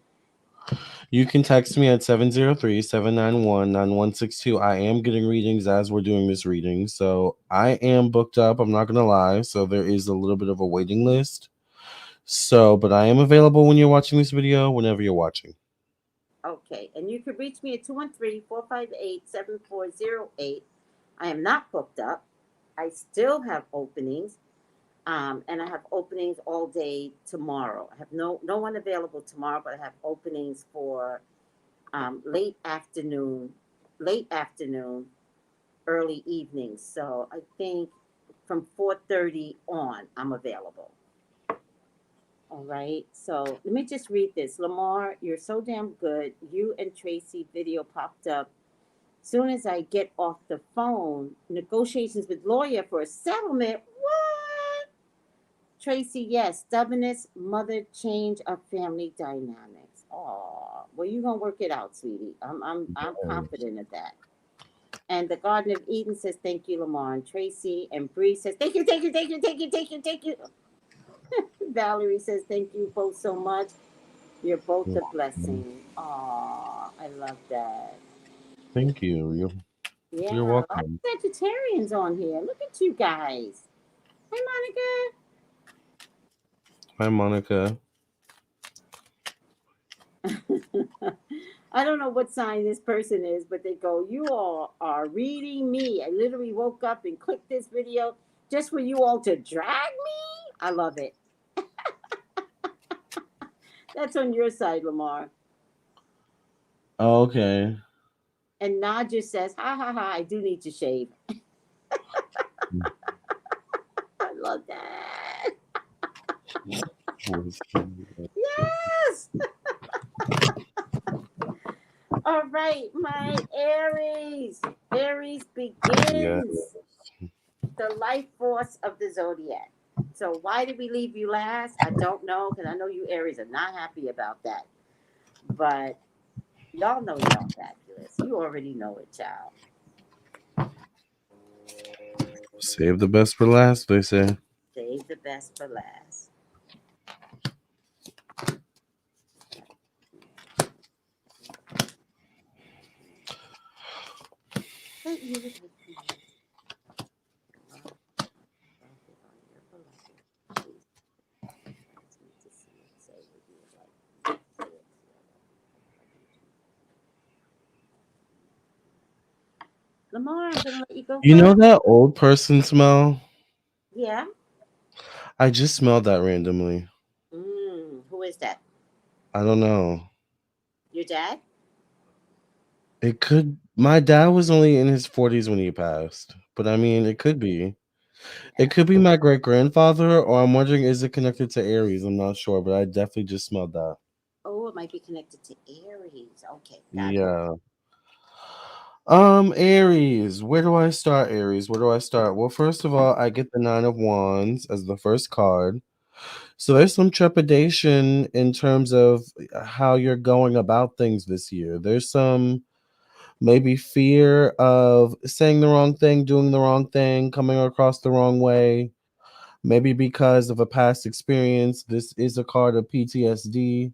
You can text me at 703-791-9162. I am getting readings as we're doing this reading. So I am booked up. I'm not going to lie. So there is a little bit of a waiting list. So, but I am available when you're watching this video, whenever you're watching. Okay, and you can reach me at 213-458-7408. I am not booked up. I still have openings, and I have openings all day tomorrow. I have no one available tomorrow, but I have openings for late afternoon, early evening. So I think from 4:30 on, I'm available. All right. So let me just read this. Lamar, you're so damn good. You and Tracy video popped up. Soon as I get off the phone, negotiations with lawyer for a settlement. What? Tracy, yes. Stubbornness, mother, change of family dynamics. Oh, well, you're gonna work it out, sweetie. I'm confident of that. And the Garden of Eden says, thank you, Lamar. And Tracy and Bree says, thank you, thank you, thank you, thank you, thank you, thank you. Valerie says, thank you both so much. You're both a blessing. Aw, I love that. Thank you. You're Yeah, a lot welcome. of Sagittarians on here. Look at you guys. Hey, Hi, Monica. Monica. I don't know what sign this person is, but they go, you all are reading me. I literally woke up and clicked this video just for you all to drag me. I love it. That's on your side, Lamar. Okay. And Nadja says, ha ha ha, I do need to shave. I love that. Yes. All right, my Aries. Aries Yeah. begins the life force of the zodiac. So why did we leave you last? I don't know, because I know you Aries are not happy about that. But y'all know y'all fabulous. You already know it, child. Save the best for last, they say. Save the best for last. That you would have love, love it on your beloved. Please, cause me to see it. Say what you would like. Say it. Lamar, I'm gonna let you go You know first. that old person smell? Yeah. I just smelled that randomly. Who is that? I don't know. Your dad? It could. My dad was only in his 40s when he passed, but I mean, it could be. It Yeah. could be my great grandfather, or I'm wondering, is it connected to Aries? I'm not sure, but I definitely just smelled that. Oh, it might be connected to Aries. Okay, got it. Yeah. Aries. Where do I start, Aries? Where do I start? Well, first of all, I get the Nine of Wands as the first card. So there's some trepidation in terms of how you're going about things this year. There's some maybe fear of saying the wrong thing, doing the wrong thing, coming across the wrong way. Maybe because of a past experience. This is a card of PTSD.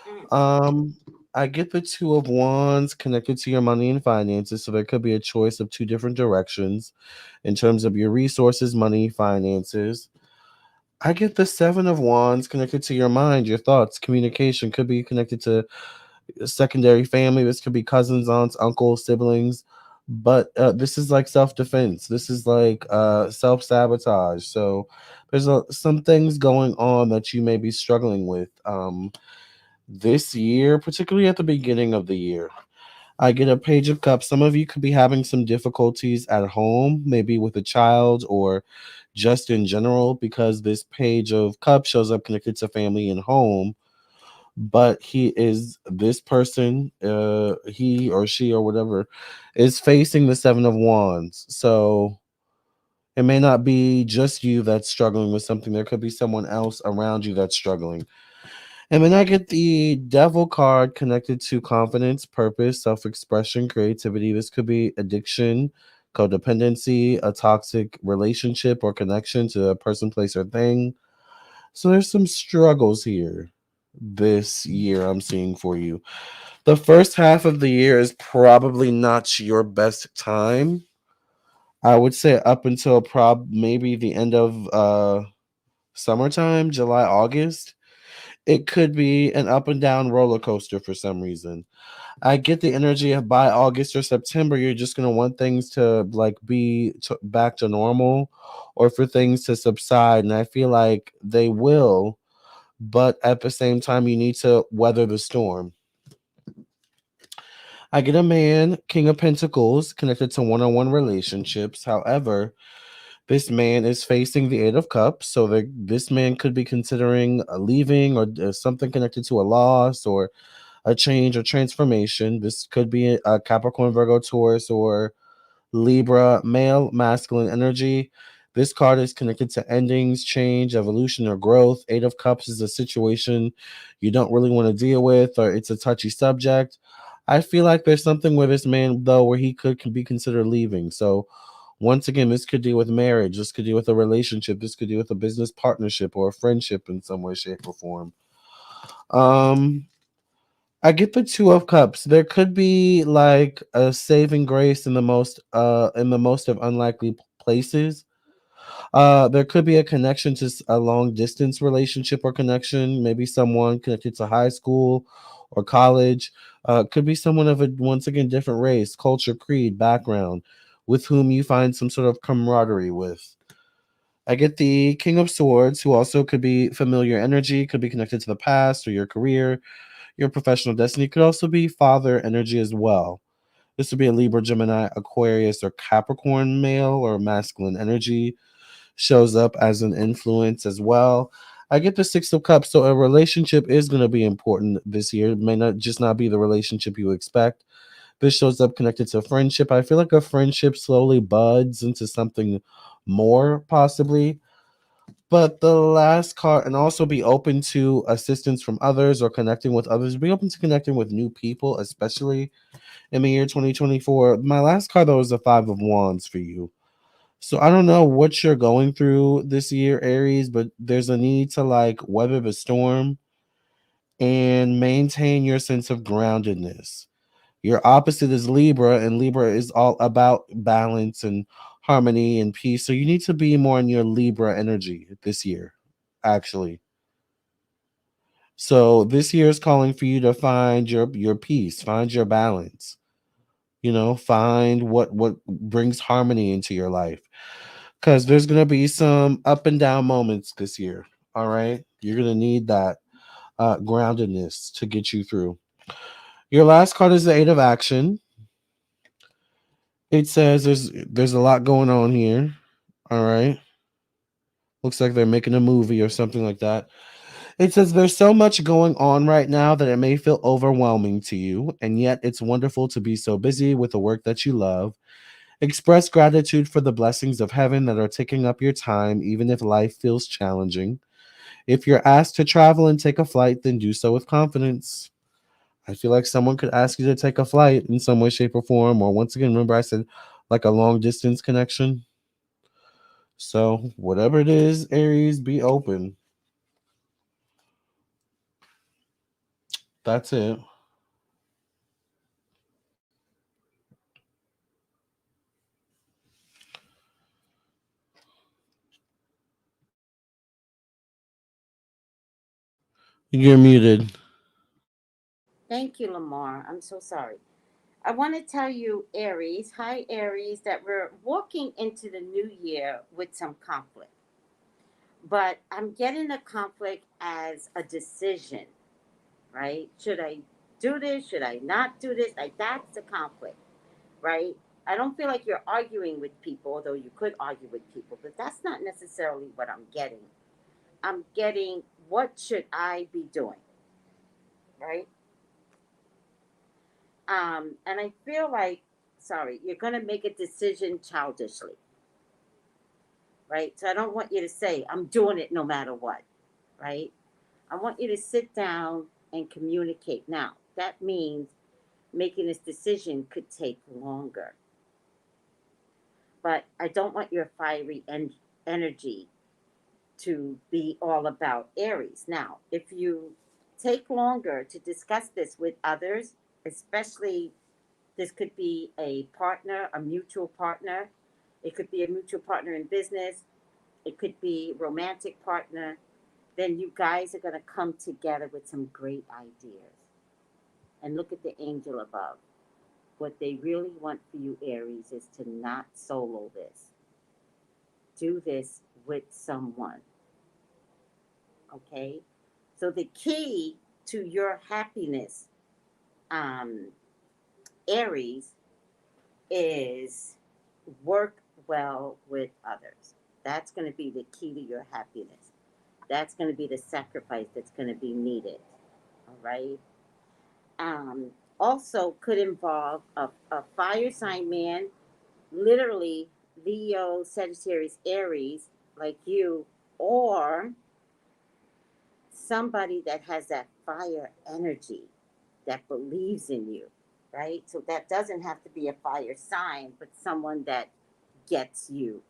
Mm, Um, I get the Two of Wands connected to your money and finances, so there could be a choice of two different directions in terms of your resources, money, finances. I get the Seven of Wands connected to your mind, your thoughts, communication could be connected to secondary family. This could be cousins, aunts, uncles, siblings. but this is like self-defense. This is like self-sabotage. So there's some things going on that you may be struggling with this year, particularly at the beginning of the year. I get a page of cups. Some of you could be having some difficulties at home, maybe with a child or just in general, because this page of cups shows up connected to family and home. But this person, he or she or whatever, is facing the Seven of Wands. So it may not be just you that's struggling with something. There could be someone else around you that's struggling. And then I get the devil card connected to confidence, purpose, self expression, creativity. This could be addiction, codependency, a toxic relationship or connection to a person, place, or thing. So there's some struggles here this year I'm seeing for you. The first half of the year is probably not your best time. I would say up until maybe the end of summertime, July, August. It could be an up and down roller coaster for some reason. I get the energy of by August or September, you're just gonna want things to like back to normal, or for things to subside, and I feel like they will. But at the same time, you need to weather the storm. I get a man, King of Pentacles, connected to one-on-one relationships. However, this man is facing the Eight of Cups, so this man could be considering leaving, or something connected to a loss or a change or transformation. This could be a Capricorn, Virgo, Taurus, or Libra, male, masculine energy. This card is connected to endings, change, evolution, or growth. Eight of Cups is a situation you don't really want to deal with, or it's a touchy subject. I feel like there's something with this man, though, where he can be considered leaving. So, once again, this could deal with marriage. This could deal with a relationship. This could deal with a business partnership or a friendship in some way, shape, or form. Um, I get the Two of Cups. There could be like a saving grace in the most of unlikely places. There could be a connection to a long distance relationship or connection, maybe someone connected to high school or college. Could be someone of a once again different race, culture, creed, background, with whom you find some sort of camaraderie with. I get the King of Swords, who also could be familiar energy, could be connected to the past or your career, your professional destiny. Could also be father energy as well. This would be a Libra, Gemini, Aquarius, or Capricorn male or masculine energy. Shows up as an influence as well. I get the Six of Cups. So a relationship is going to be important this year. It may not be the relationship you expect. This shows up connected to friendship. I feel like a friendship slowly buds into something more, possibly. But the last card, and also be open to assistance from others or connecting with others. Be open to connecting with new people, especially in the year 2024. My last card, though, is the Five of Wands for you. So I don't know what you're going through this year, Aries, but there's a need to like weather the storm and maintain your sense of groundedness. Your opposite is Libra, and Libra is all about balance and harmony and peace. So you need to be more in your Libra energy this year, actually. So this year is calling for you to find your peace, find your balance. Find what brings harmony into your life, because there's gonna be some up and down moments this year. All right, you're gonna need that groundedness to get you through. Your last card is the Eight of Action. It says there's a lot going on here. All right. Looks like they're making a movie or something like that. It says there's so much going on right now that it may feel overwhelming to you, and yet it's wonderful to be so busy with the work that you love. Express gratitude for the blessings of heaven that are taking up your time, even if life feels challenging. If you're asked to travel and take a flight, then do so with confidence. I feel like someone could ask you to take a flight in some way, shape, or form. Or once again, remember I said like a long distance connection. So whatever it is, Aries, be open. That's it. You're muted. Thank you, Lamar. I'm so sorry. I want to tell you, Aries, hi Aries, that we're walking into the new year with some conflict. But I'm getting a conflict as a decision, right? Should I do this? Should I not do this? Like, that's the conflict, right? I don't feel like you're arguing with people, although you could argue with people, but that's not necessarily what I'm getting. I'm getting, what should I be doing, right? And I feel like, sorry, you're going to make a decision childishly, right? So I don't want you to say, I'm doing it no matter what, right? I want you to sit down and communicate. Now, that means making this decision could take longer, but I don't want your fiery energy to be all about Aries. Now, if you take longer to discuss this with others, especially this could be a partner, a mutual partner, it could be a mutual partner in business, it could be romantic partner, then you guys are going to come together with some great ideas. And look at the angel above. What they really want for you, Aries, is to not solo this. Do this with someone. Okay? So the key to your happiness, um, Aries, is work well with others. That's going to be the key to your happiness. That's going to be the sacrifice that's going to be needed. All right? Um, Also, could involve a fire sign man, literally Leo, Sagittarius, Aries, like you, or somebody that has that fire energy that believes in you, right? So that doesn't have to be a fire sign, but someone that gets you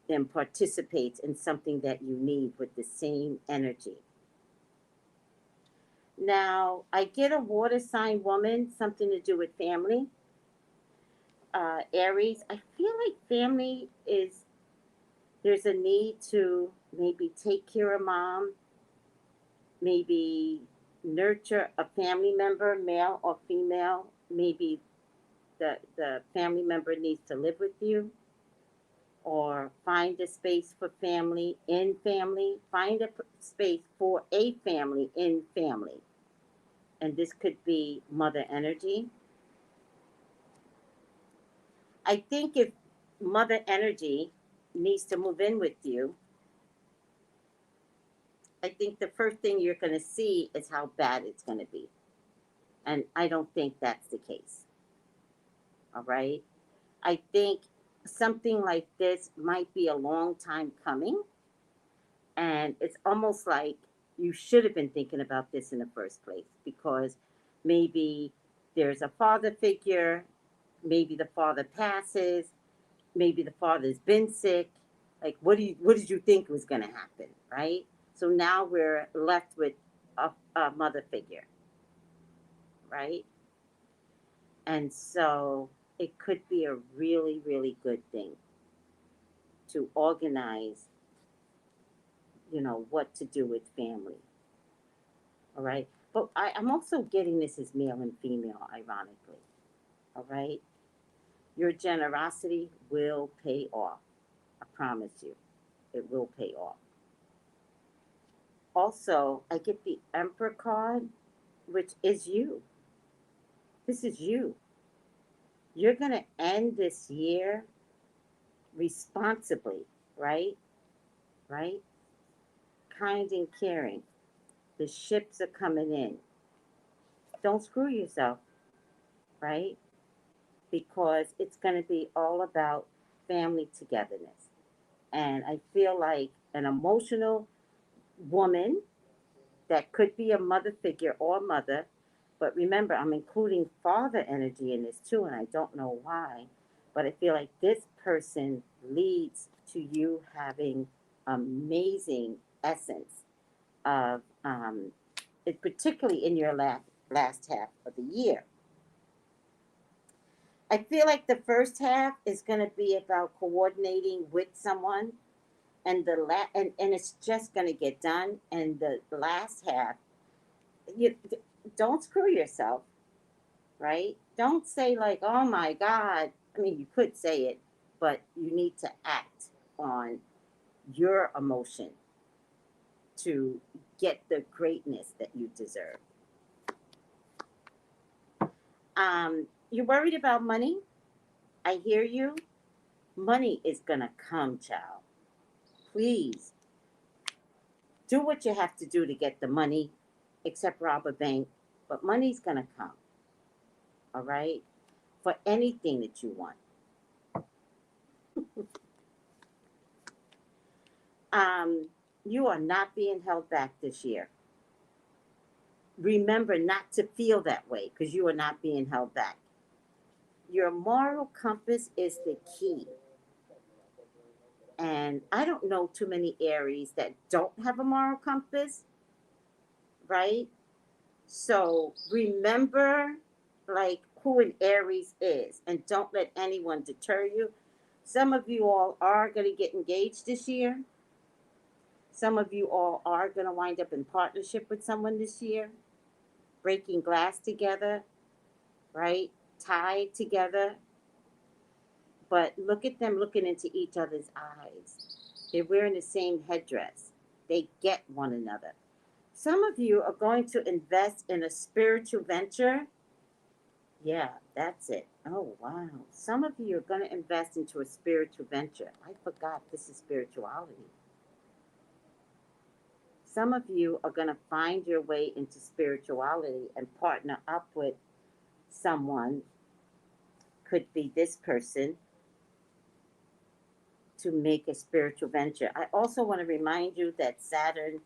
and participates in something that you need with the same energy. Now, I get a water sign woman, something to do with family. Aries, I feel like family is, there's a need to maybe take care of mom, maybe nurture a family member, male or female. Maybe the family member needs to live with you, or find a space for family in family, find a space for a family in family. And this could be mother energy. I think if mother energy needs to move in with you, I think the first thing you're going to see is how bad it's going to be. And I don't think that's the case. All right. I think something like this might be a long time coming. And it's almost like you should have been thinking about this in the first place, because maybe there's a father figure, maybe the father passes, maybe the father's been sick. Like, what did you think was going to happen, right? So now we're left with a mother figure, right? And so it could be a really, really good thing to organize, what to do with family. All right. But I'm also getting this as male and female, ironically. All right. Your generosity will pay off. I promise you, it will pay off. Also, I get the Emperor card, which is you. This is you. You're going to end this year responsibly, right? Right? Kind and caring. The ships are coming in. Don't screw yourself, right? Because it's going to be all about family togetherness. And I feel like an emotional woman that could be a mother figure or mother, but remember, I'm including father energy in this too, and I don't know why, but I feel like this person leads to you having amazing essence of, it, particularly in your last half of the year. I feel like the first half is going to be about coordinating with someone, and and it's just going to get done. And the last half, you don't screw yourself, right? Don't say like, "Oh my God." I mean, you could say it, but you need to act on your emotion to get the greatness that you deserve. You're worried about money? I hear you. Money is gonna come, child. Please do what you have to do to get the money, except rob a bank. But money's gonna come, all right? For anything that you want. Um, you are not being held back this year. Remember not to feel that way because you are not being held back. Your moral compass is the key. And I don't know too many Aries that don't have a moral compass, right? So remember like who an Aries is and don't let anyone deter you. Some of you all are going to get engaged this year. Some of you all are going to wind up in partnership with someone this year, breaking glass together, right? Tied together. But look at them looking into each other's eyes. They're wearing the same headdress. They get one another. Some of you are going to invest in a spiritual venture. Yeah, that's it. Oh, wow. Some of you are going to invest into a spiritual venture. I forgot this is spirituality. Some of you are going to find your way into spirituality and partner up with someone, could be this person, to make a spiritual venture. I also want to remind you that Saturn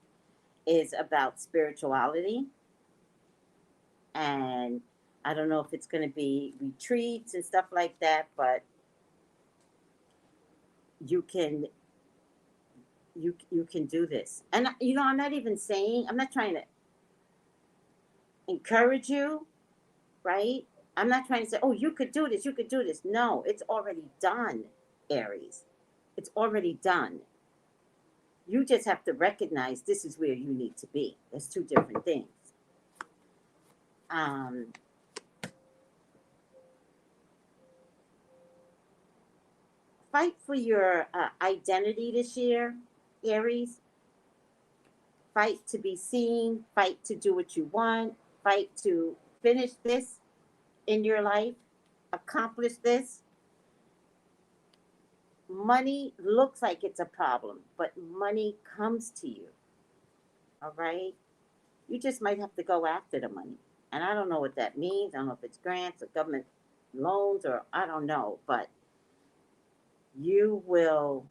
is about spirituality, and I don't know if it's going to be retreats and stuff like that, but you can you can do this. And I'm not even saying, I'm not trying to encourage you, right? I'm not trying to say, "Oh, you could do this, you could do this." No, it's already done, Aries. It's already done. You just have to recognize this is where you need to be. That's two different things. Um, Fight for your identity this year, Aries. Fight to be seen, fight to do what you want, fight to finish this in your life, accomplish this. Money looks like it's a problem, but money comes to you, all right? You just might have to go after the money. And I don't know what that means. I don't know if it's grants or government loans or I don't know, but you will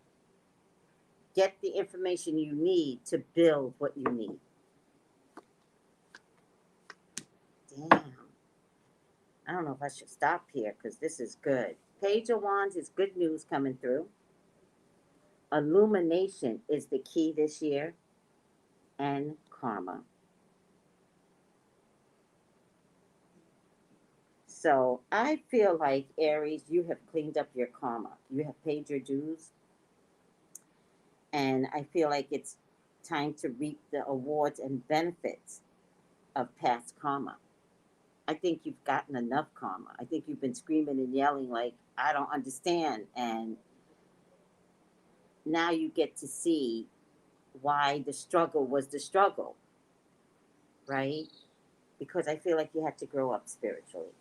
get the information you need to build what you need. Damn. I don't know if I should stop here because this is good. Page of Wands is good news coming through. Illumination is the key this year, and karma. So I feel like, Aries, you have cleaned up your karma. You have paid your dues, and I feel like it's time to reap the awards and benefits of past karma. I think you've gotten enough karma. I think you've been screaming and yelling like, "I don't understand." And now you get to see why the struggle was the struggle, right? Because I feel like you had to grow up spiritually.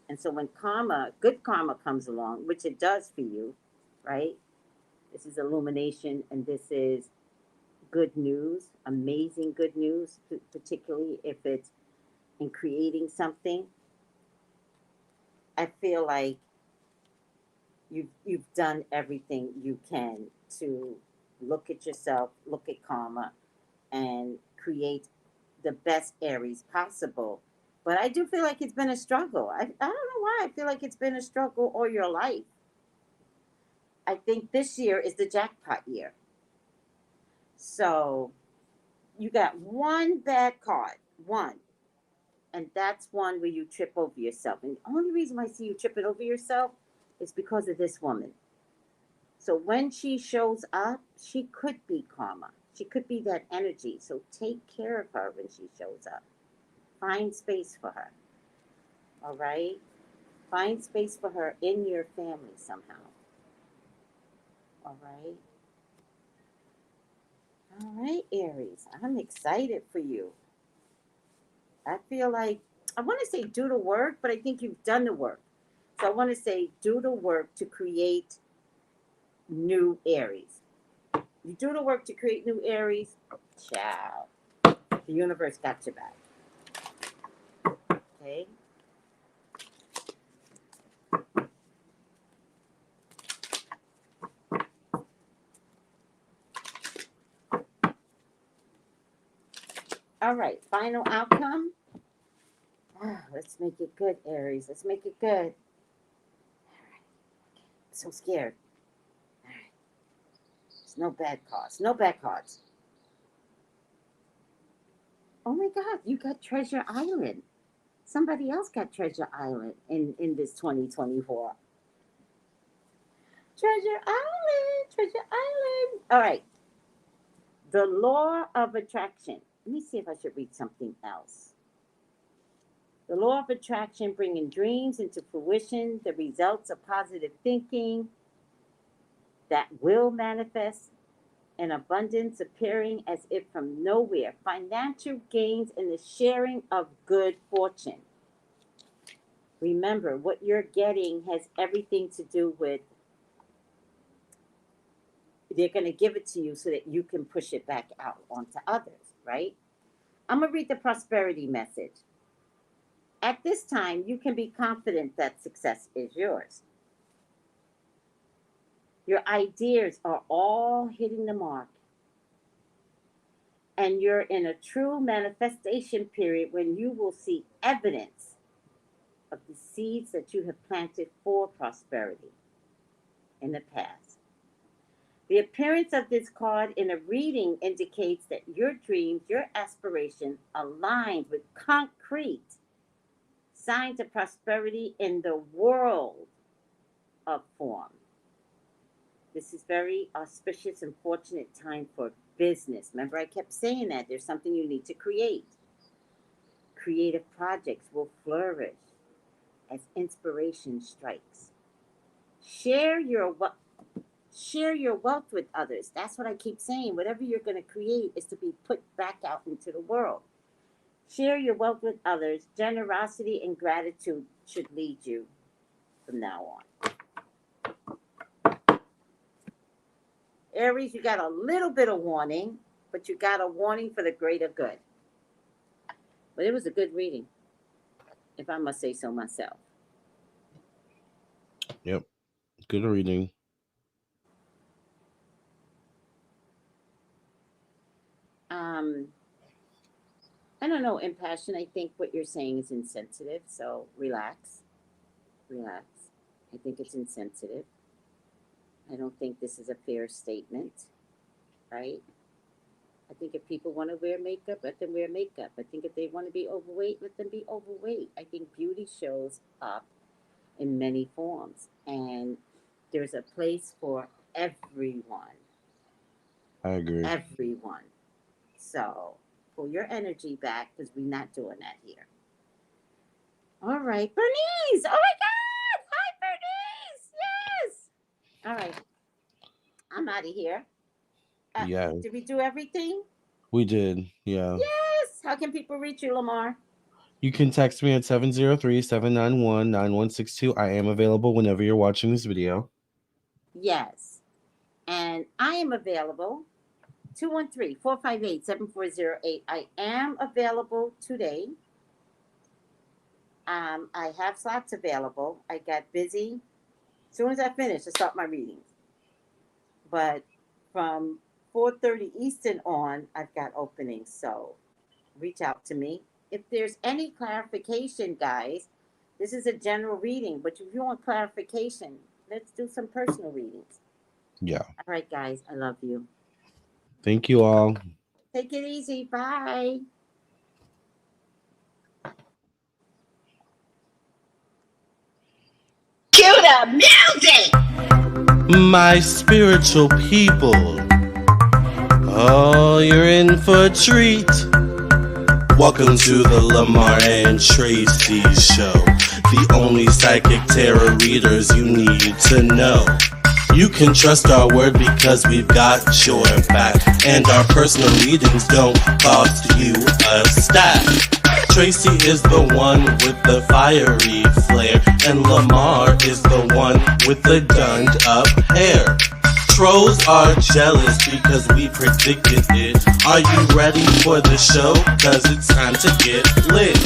And so when karma, good karma comes along, which it does for you, right? This is illumination and this is good news, amazing good news, particularly if it's in creating something. I feel like you've done everything you can to look at yourself, look at karma, and create the best Aries possible. But I do feel like it's been a struggle. I don't know why. I feel like it's been a struggle all your life. I think this year is the jackpot year. So you got one bad card, one. And that's one where you trip over yourself. And the only reason I see you tripping over yourself is because of this woman. So when she shows up, she could be karma. She could be that energy. So take care of her when she shows up. Find space for her. All right? Find space for her in your family somehow. All right? All right, Aries. I'm excited for you. I feel like, I want to say do the work, but I think you've done the work. So I want to say do the work to create new Aries. You do the work to create new Aries, ciao. The universe got your back. Okay? All right, final outcome. Let's make it good, Aries. Let's make it good. All right. I'm so scared. All right. There's no bad cards. No bad cards. Oh my God, you got Treasure Island. Somebody else got Treasure Island in this 2024. Treasure Island, Treasure Island. All right. The law of attraction. Let me see if I should read something else. The law of attraction, bringing dreams into fruition, the results of positive thinking that will manifest, an abundance appearing as if from nowhere, financial gains in the sharing of good fortune. Remember, what you're getting has everything to do with, they're going to give it to you so that you can push it back out onto others, right? I'm going to read the prosperity message. At this time, you can be confident that success is yours. Your ideas are all hitting the mark. And you're in a true manifestation period when you will see evidence of the seeds that you have planted for prosperity in the past. The appearance of this card in a reading indicates that your dreams, your aspirations aligned with concrete signs of prosperity in the world of form. This is very auspicious and fortunate time for business. Remember, I kept saying that there's something you need to create. Creative projects will flourish as inspiration strikes. Share your wealth with others. That's what I keep saying. Whatever you're going to create is to be put back out into the world. Share your wealth with others. Generosity and gratitude should lead you from now on. Aries, you got a little bit of warning, but you got a warning for the greater good. But it was a good reading, if I must say so myself. Yep. Good reading. I don't know, impassioned. I think what you're saying is insensitive, so relax. Relax. I think it's insensitive. I don't think this is a fair statement, right? I think if people want to wear makeup, let them wear makeup. I think if they want to be overweight, let them be overweight. I think beauty shows up in many forms, and there's a place for everyone. I agree. Everyone. So pull your energy back because we're not doing that here. All right, Bernice. Oh my God. Hi, Bernice. Yes. All right. I'm out of here. Yeah, Did we do everything? we did. Yeah. Yes. How can people reach you, Lamar? You can text me at 703-791-9162. I am available whenever you're watching this video. Yes. And I am available 213-458-7408. I am available today. I have slots available. I got busy. As soon as I finish, I start my readings. But from 4:30 Eastern on, I've got openings. So reach out to me. If there's any clarification, guys, this is a general reading. But if you want clarification, let's do some personal readings. Yeah. All right, guys. I love you. Thank you all. Take it easy. Bye. Cue the music! My spiritual people. Oh, you're in for a treat. Welcome to the Lamar and Tracy show. the only psychic tarot readers you need to know. You can trust our word because we've got your back, and our personal readings don't cost you a stack. Tracy is the one with the fiery flare, and Lamar is the one with the gunned up hair. Trolls are jealous because we predicted it. Are you ready for the show? 'Cause it's time to get lit.